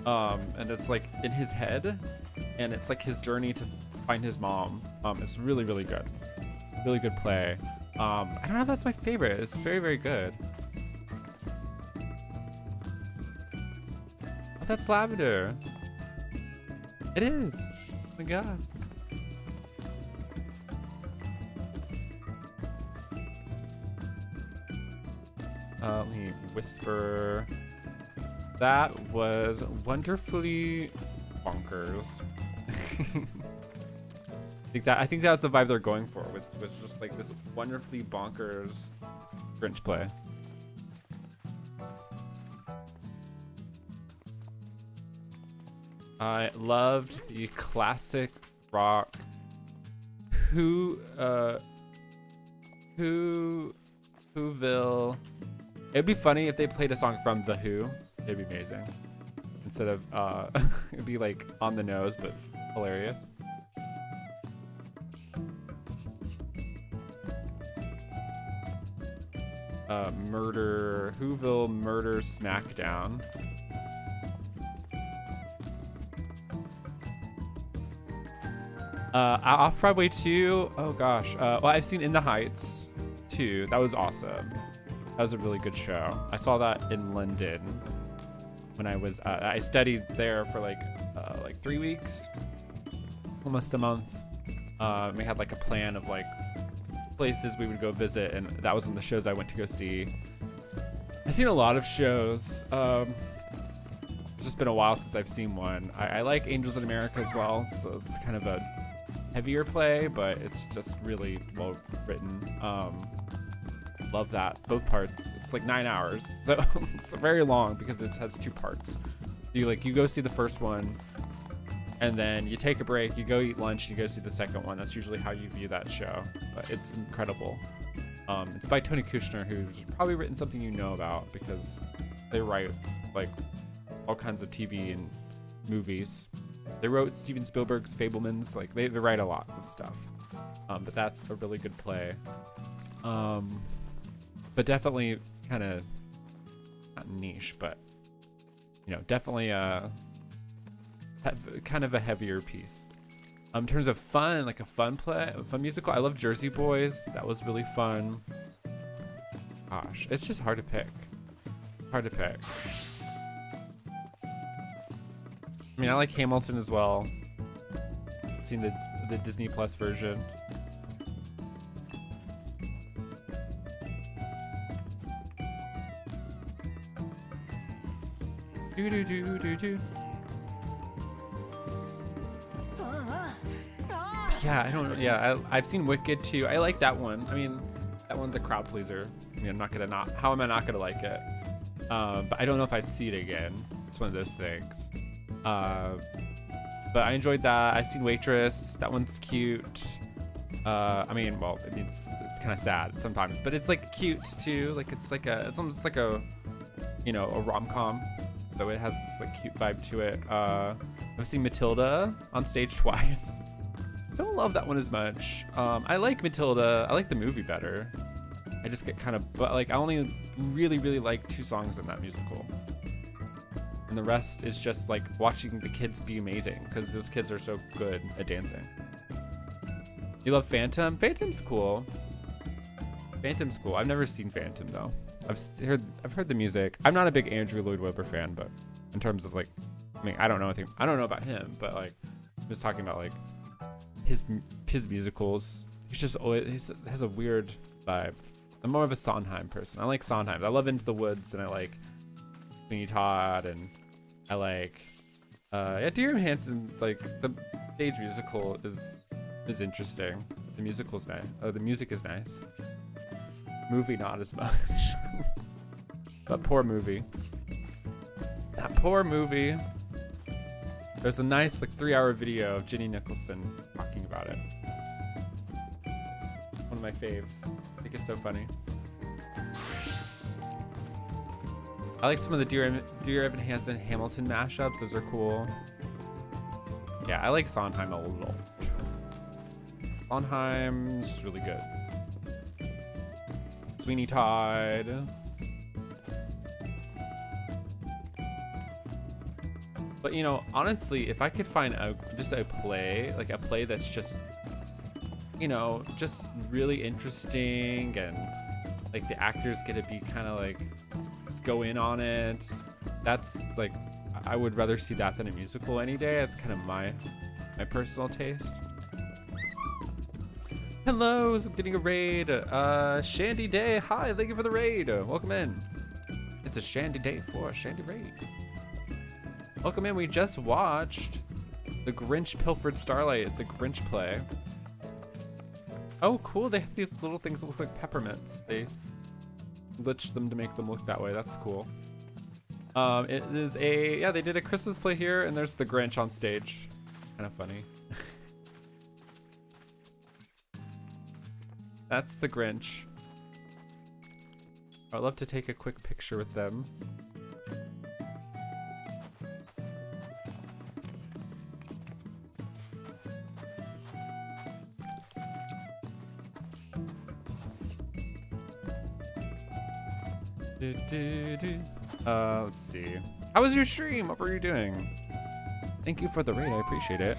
and it's like in his head, and it's like his journey to find his mom. It's really, really good. Really good play. I don't know if that's my favorite. It's very, very good. Oh, that's lavender. It is. Oh my god. Let me whisper. That was wonderfully bonkers. I think that's the vibe they're going for. Was just like this wonderfully bonkers Grinch play. I loved the classic rock Whoville. It'd be funny if they played a song from The Who. It'd be amazing. Instead of it'd be like on the nose but hilarious. Whoville Murder Smackdown. Off Broadway 2. Oh gosh. Well, I've seen In the Heights 2. That was awesome. That was a really good show. I saw that in London when I was. I studied there for like 3 weeks, almost a month. We had like a plan of like places we would go visit, and that was one of the shows I went to go see. I've seen a lot of shows. It's just been a while since I've seen one. I like Angels in America as well. So kind of a heavier play, but it's just really well written. Love that, both parts. It's like 9 hours, so it's very long because it has 2 parts. You go see the first one, and then you take a break, you go eat lunch, you go see the second one. That's usually how you view that show, but it's incredible. It's by Tony Kushner, who's probably written something you know about because they write like all kinds of TV and movies. They wrote Steven Spielberg's Fablemans. Like they write a lot of stuff, but that's a really good play. But definitely kind of not niche, but definitely kind of a heavier piece. In terms of fun, like a fun musical, I love Jersey Boys. That was really fun. Gosh, it's just hard to pick. Hard to pick. I mean, I like Hamilton as well. I've seen the Disney Plus version. Do. Yeah, I don't know. Yeah, I've seen Wicked too. I like that one. I mean, that one's a crowd pleaser. I mean, how am I not gonna like it? But I don't know if I'd see it again. It's one of those things. But I enjoyed that. I've seen Waitress. That one's cute. I mean, well, I mean, it's kind of sad sometimes, but it's like cute too. Like it's almost like a rom-com. So it has this like cute vibe to it. I've seen Matilda on stage twice. Don't love that one as much. I like Matilda. I like the movie better. I just get but like I only really like 2 songs in that musical, and the rest is just like watching the kids be amazing because those kids are so good at dancing. You love Phantom? Phantom's cool. Phantom's cool. I've never seen Phantom though. I've heard the music. I'm not a big Andrew Lloyd Webber fan, but in terms of like, I mean, I don't know about him, but like, I'm just talking about like his musicals. He's just always has a weird vibe. I'm more of a Sondheim person. I like Sondheim. I love Into the Woods, and I like Sweeney Todd, and I like Dear Evan Hansen. Like the stage musical is is interesting. The musical's nice. Oh, the music is nice. Movie not as much. But poor movie. That poor movie. There's a nice like 3-hour video of Ginny Nicholson talking about it. It's one of my faves. I think it's so funny. I like some of the Dear Evan Hansen Hamilton mashups. Those are cool. Yeah, I like Sondheim a little. Sondheim's really good. Sweeney Todd. But you know, honestly, if I could find just a play, like a play that's just, you know, just really interesting and like the actors get to be kind of like just go in on it. That's like, I would rather see that than a musical any day. That's kind of my personal taste. Hello, I'm getting a raid. Shandy Day. Hi, thank you for the raid. Welcome in. It's a Shandy Day for a Shandy raid. Welcome in. We just watched The Grinch Pilfered Starlight. It's a Grinch play. Oh, cool. They have these little things that look like peppermints. They glitched them to make them look that way. That's cool. It is yeah, they did a Christmas play here, and there's the Grinch on stage. Kind of funny. That's the Grinch. I'd love to take a quick picture with them. Let's see. How was your stream? What were you doing? Thank you for the raid. I appreciate it.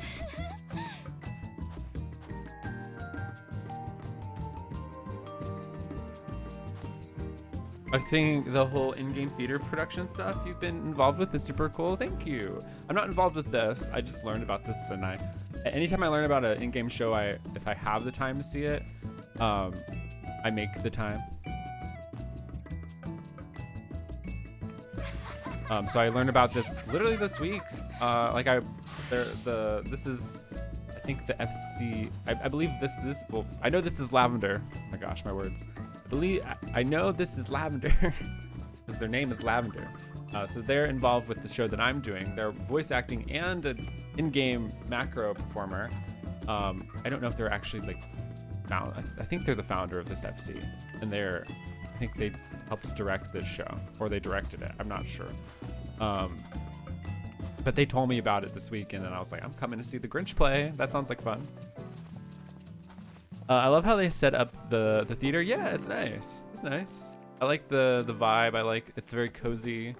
I think the whole in-game theater production stuff you've been involved with is super cool. Thank you. I'm not involved with this. I just learned about this, and anytime I learn about an in-game show, if I have the time to see it, I make the time. So I learned about this literally this week. This is, I think the FC. I believe this. Well, I know this is Lavender. Oh my gosh, my words. I know this is Lavender because their name is Lavender. So they're involved with the show that I'm doing. They're voice acting and an in-game macro performer. I don't know if they're actually like I think they're the founder of this FC, and I think they helped direct this show, or they directed it. I'm not sure. But they told me about it this week, and then I was like, I'm coming to see the Grinch play. That sounds like fun. I love how they set up the theater. Yeah, it's nice. It's nice. I like the vibe. I like it's very cozy.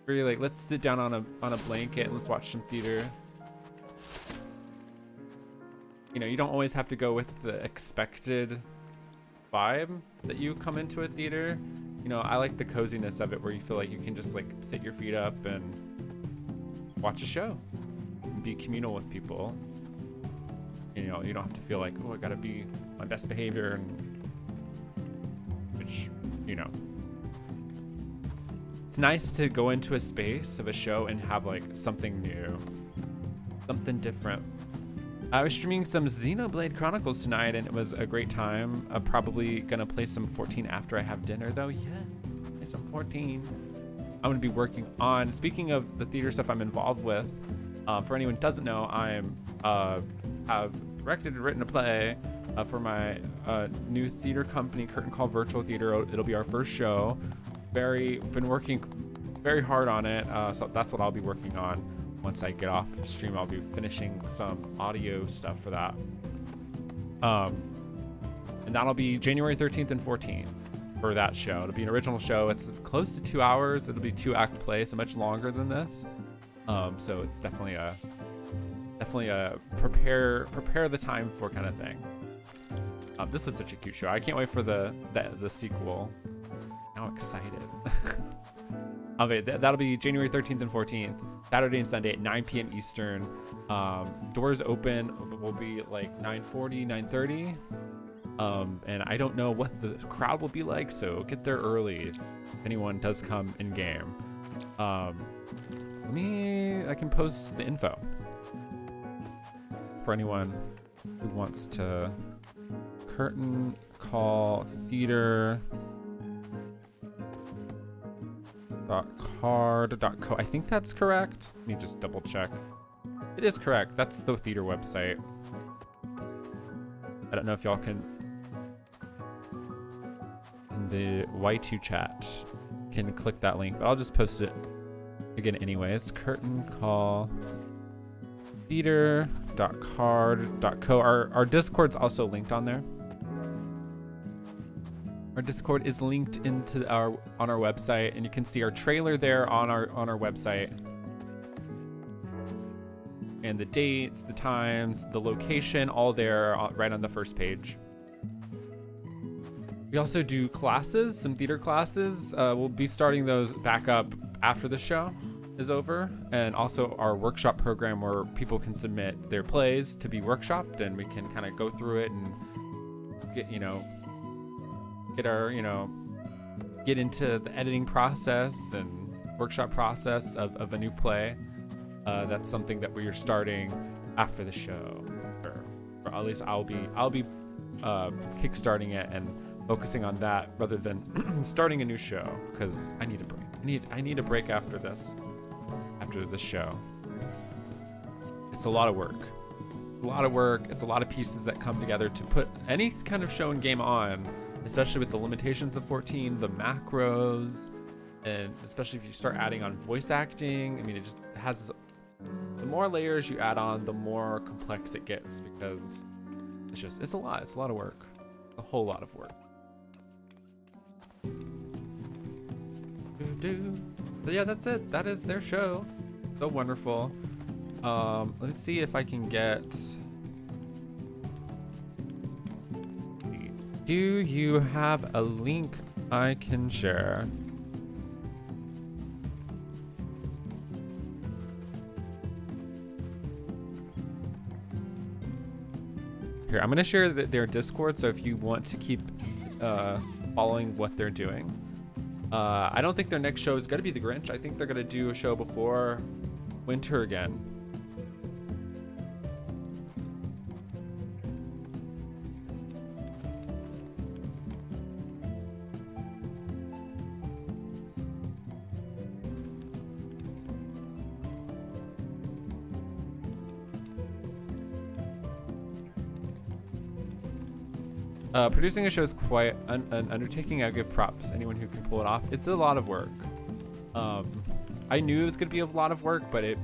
Very like, let's sit down on a blanket and let's watch some theater. You know, you don't always have to go with the expected vibe that you come into a theater. You know, I like the coziness of it where you feel like you can just like sit your feet up and watch a show and be communal with people. You know, you don't have to feel like, oh, I gotta be my best behavior, and which, you know, it's nice to go into a space of a show and have like something new, something different. I was streaming some Xenoblade Chronicles tonight, and it was a great time. I'm probably gonna play some 14 after I have dinner, though. Yeah, play some 14. I'm gonna be working on. Speaking of the theater stuff I'm involved with, for anyone who doesn't know, have directed and written a play for my new theater company, Curtain Call Virtual Theater. It'll be our first show. Been working very hard on it, so that's what I'll be working on. Once I get off stream, I'll be finishing some audio stuff for that. And that'll be January 13th and 14th for that show. It'll be an original show. It's close to 2 hours. It'll be 2-act play, so much longer than this. So it's definitely a prepare the time for kind of thing. This was such a cute show. I can't wait for the sequel. Now excited. Okay, that'll be January 13th and 14th, Saturday and Sunday at 9 p.m. Eastern. Doors open will be like 9:40, 9:30. And I don't know what the crowd will be like, so get there early if anyone does come in game. I can post the info for anyone who wants to curtain call theater .card.co. I think that's correct. Let me just double check. It is correct. That's the theater website. I don't know if y'all can, in the Y2 chat, can click that link, but I'll just post it again anyways. Curtain call theater.card.co. Our Discord's also linked on there. Our Discord is linked into on our website, and you can see our trailer there on our website. And the dates, the times, the location, all there right on the first page. We also do classes, some theater classes. We'll be starting those back up after the show is over. And also our workshop program where people can submit their plays to be workshopped, and we can kind of go through it and get into the editing process and workshop process of a new play. That's something that we are starting after the show, or at least I'll be kickstarting it and focusing on that rather than starting a new show, because I need a break. I need a break after this show. It's a lot of work. It's a lot of pieces that come together to put any kind of show and game on, especially with the limitations of 14, the macros, and especially if you start adding on voice acting. I mean, it just has, the more layers you add on, the more complex it gets, because it's a lot of work, a whole lot of work. But yeah, that's it. That is their show. So wonderful. Let's see if I can get, do you have a link I can share? Here, I'm gonna share their Discord, so if you want to keep following what they're doing. I don't think their next show is gonna be the Grinch. I think they're gonna do a show before winter again. Producing a show is quite an undertaking. I give props to anyone who can pull it off. It's a lot of work. I knew it was going to be a lot of work, but it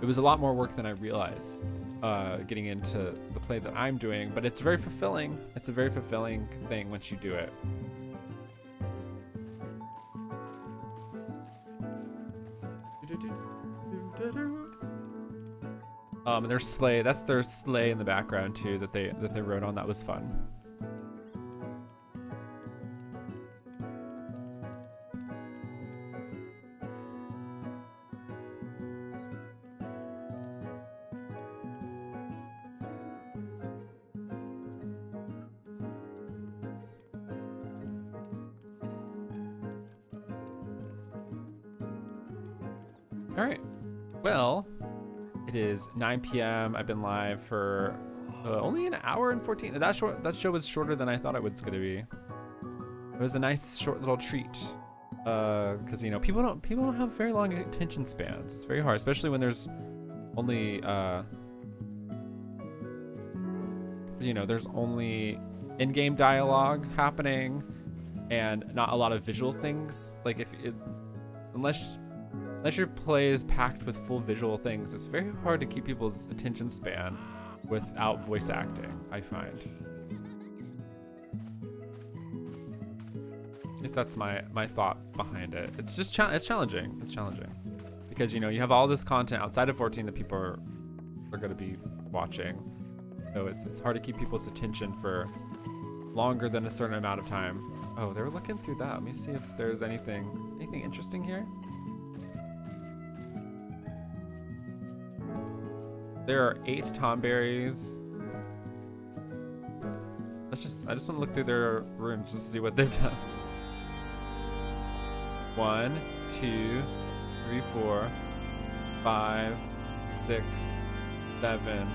was a lot more work than I realized getting into the play that I'm doing. But it's very fulfilling. It's a very fulfilling thing once you do it. Their sleigh, that's their sleigh in the background too that they wrote on. That was fun. All right, well, it is 9 p.m. I've been live for only an hour and 14. That show was shorter than I thought it was gonna be. It was a nice short little treat, because people don't have very long attention spans. It's very hard, especially when there's only there's only in-game dialogue happening and not a lot of visual things. Like unless your play is packed with full visual things, it's very hard to keep people's attention span without voice acting, I find. At least that's my thought behind it. It's just it's challenging. It's challenging because you have all this content outside of 14 that people are going to be watching. So it's hard to keep people's attention for longer than a certain amount of time. Oh, they were looking through that. Let me see if there's anything interesting here. There are 8 tomberries. I just want to look through their rooms just to see what they've done. 1, 2, 3, 4, 5, 6, 7,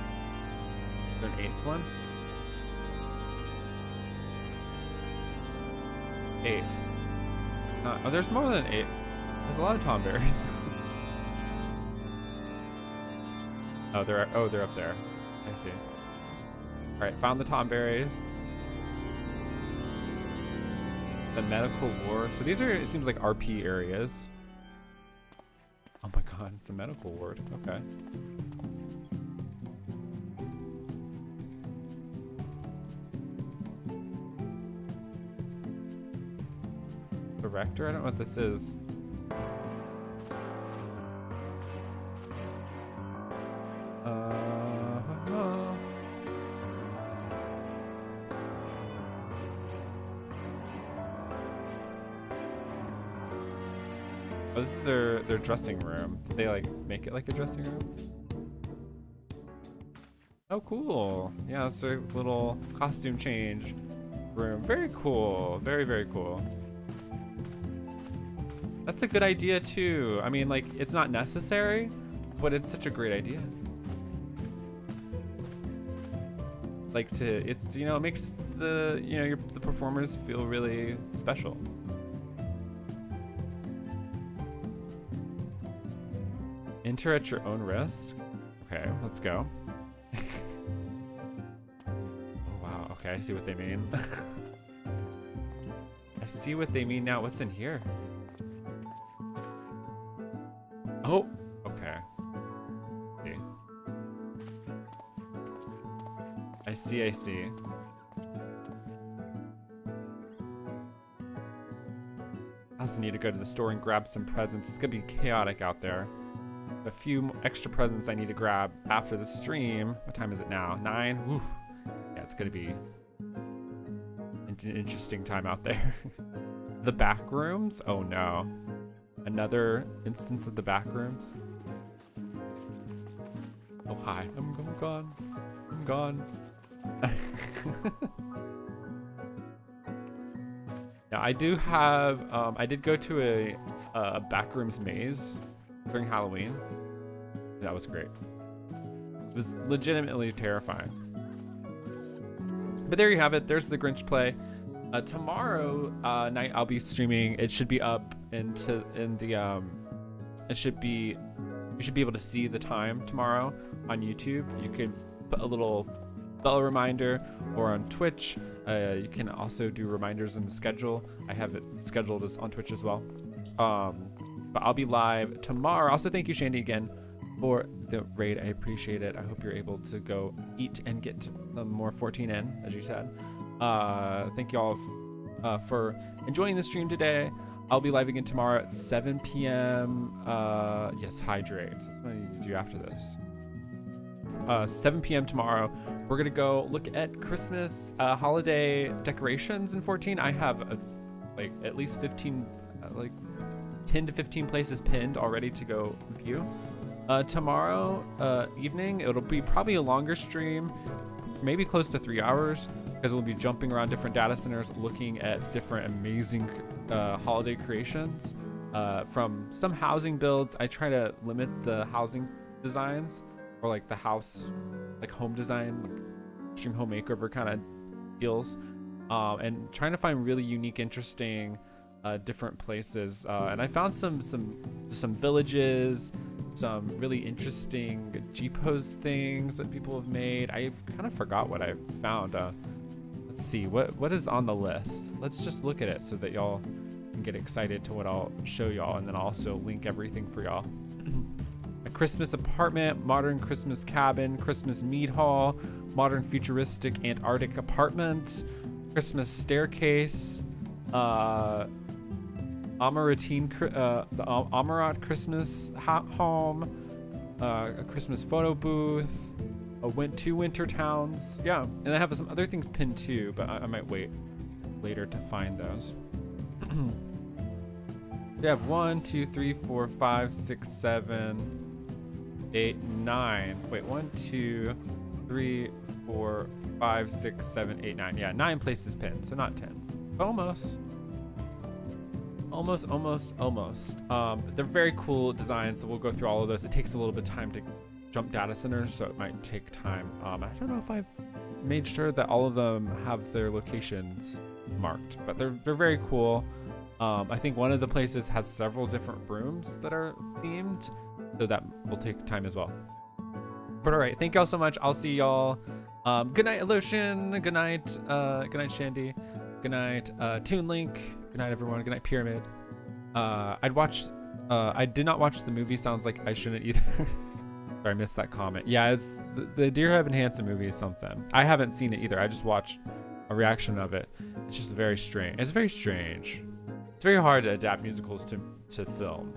there an 8th one? 8. Oh, there's more than 8. There's a lot of tomberries. Oh, they're up there. I see. All right, found the tomberries. The medical ward. So these are, it seems like RP areas. Oh my god, it's a medical ward. Okay. The rector? I don't know what this is. Oh, this is their dressing room. Did they like make it like a dressing room? Oh, cool. Yeah, that's their little costume change room. Very cool. Very, very cool. That's a good idea too. I mean, like, it's not necessary, but it's such a great idea. Like it's, you know, it makes the, you know, the performers feel really special. Enter at your own risk. Okay, let's go. Oh wow, okay, I see what they mean. I see what they mean now. What's in here? Oh, okay. I see. I also need to go to the store and grab some presents. It's gonna be chaotic out there. A few extra presents I need to grab after the stream. What time is it now? 9? Whew. Yeah, it's gonna be an interesting time out there. The back rooms? Oh no. Another instance of the back rooms. Oh hi, I'm gone. I'm gone. Now I do have, I did go to a backrooms maze during Halloween. That was great. It was legitimately terrifying. But there you have it. There's the Grinch play. Tomorrow night I'll be streaming. It should be up it should be, you should be able to see the time tomorrow on YouTube. You can put a little bell reminder, or on Twitch. You can also do reminders in the schedule. I have it scheduled as on Twitch as well. But I'll be live tomorrow. Also, thank you, Shandy, again for the raid. I appreciate it. I hope you're able to go eat and get some more 14 in, as you said. Thank you all for enjoying the stream today. I'll be live again tomorrow at 7 p.m. Yes, hydrate. That's what I need to do after this. 7 p.m. tomorrow. We're gonna go look at Christmas holiday decorations in 14. I have like at least 15, like 10 to 15 places pinned already to go view. Tomorrow evening, it'll be probably a longer stream, maybe close to 3 hours, because we'll be jumping around different data centers, looking at different amazing holiday creations. From some housing builds, I try to limit the housing designs, or like the house, like home design, like extreme home makeover kind of deals, and trying to find really unique, interesting, different places. And I found some villages, some really interesting G-pose things that people have made. I kind of forgot what I found. Let's see, what is on the list? Let's just look at it so that y'all can get excited to what I'll show y'all, and then I'll also link everything for y'all. A Christmas apartment, modern Christmas cabin, Christmas mead hall, modern futuristic Antarctic apartment, Christmas staircase, the Amarat Christmas home, a Christmas photo booth, two winter towns. Yeah, and I have some other things pinned too, but I might wait later to find those. We have 1, 2, 3, 4, 5, 6, 7, 8, 9. Wait, 1, 2, 3, 4, 5, 6, 7, 8, 9. Yeah, 9 places pinned, so not 10. Almost. They're very cool designs, so we'll go through all of those. It takes a little bit of time to jump data centers, so it might take time. I don't know if I've made sure that all of them have their locations marked, but they're very cool. I think one of the places has several different rooms that are themed, so that will take time as well. But all right, thank y'all so much. I'll see y'all. Good night, Illusion. Good night, Shandy. Good night, Toon Link. Good night, everyone. Good night, Pyramid. I did not watch the movie. Sounds like I shouldn't either. Sorry, I missed that comment. Yeah, it's the Dear Evan Hansen movie is something. I haven't seen it either. I just watched a reaction of it. It's just very strange. It's very strange. It's very hard to adapt musicals to film,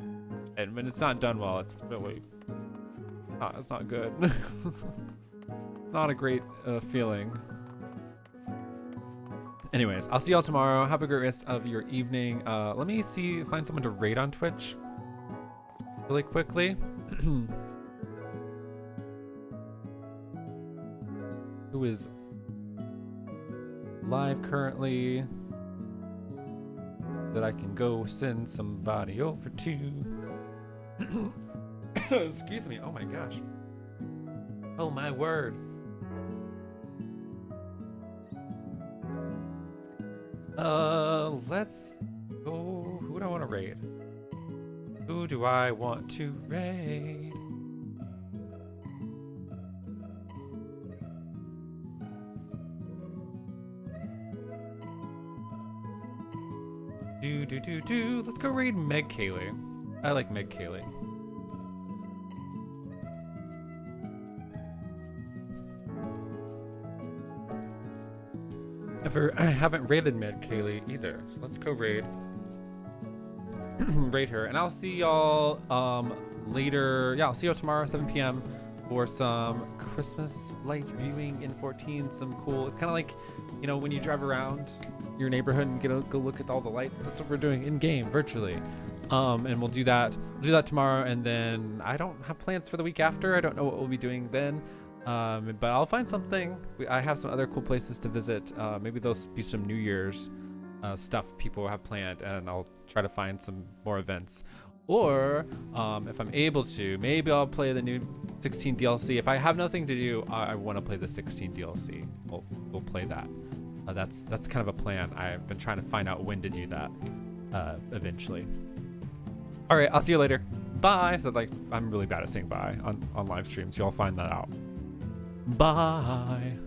and when it's not done well, it's really it's not good. Not a great feeling. Anyways, I'll see y'all tomorrow. Have a great rest of your evening. Let me find someone to raid on Twitch really quickly. Who is live currently that I can go send somebody over to? Excuse me. Oh my gosh. Oh my word. Let's go. Who do I want to raid? Who do I want to raid? Let's go raid Meg Kaylee. I like Meg Kaylee. I haven't raided Meg Kaylee either, so let's go raid her, and I'll see y'all later. Yeah, I'll see y'all tomorrow 7 p.m. for some Christmas light viewing in 14. Some cool. It's kind of like, you know, when you drive around your neighborhood and go look at all the lights. That's what we're doing in game virtually. And we'll do that tomorrow, and then I don't have plans for the week after. I don't know what we'll be doing then. But I'll find something. I have some other cool places to visit. Maybe there'll be some New Year's stuff people have planned, and I'll try to find some more events. Or if I'm able to, maybe I'll play the new 16 DLC. If I have nothing to do, I want to play the 16 DLC. We'll play that. That's kind of a plan. I've been trying to find out when to do that eventually. All right, I'll see you later. Bye. So I'm really bad at saying bye on live streams. Y'all find that out. Bye.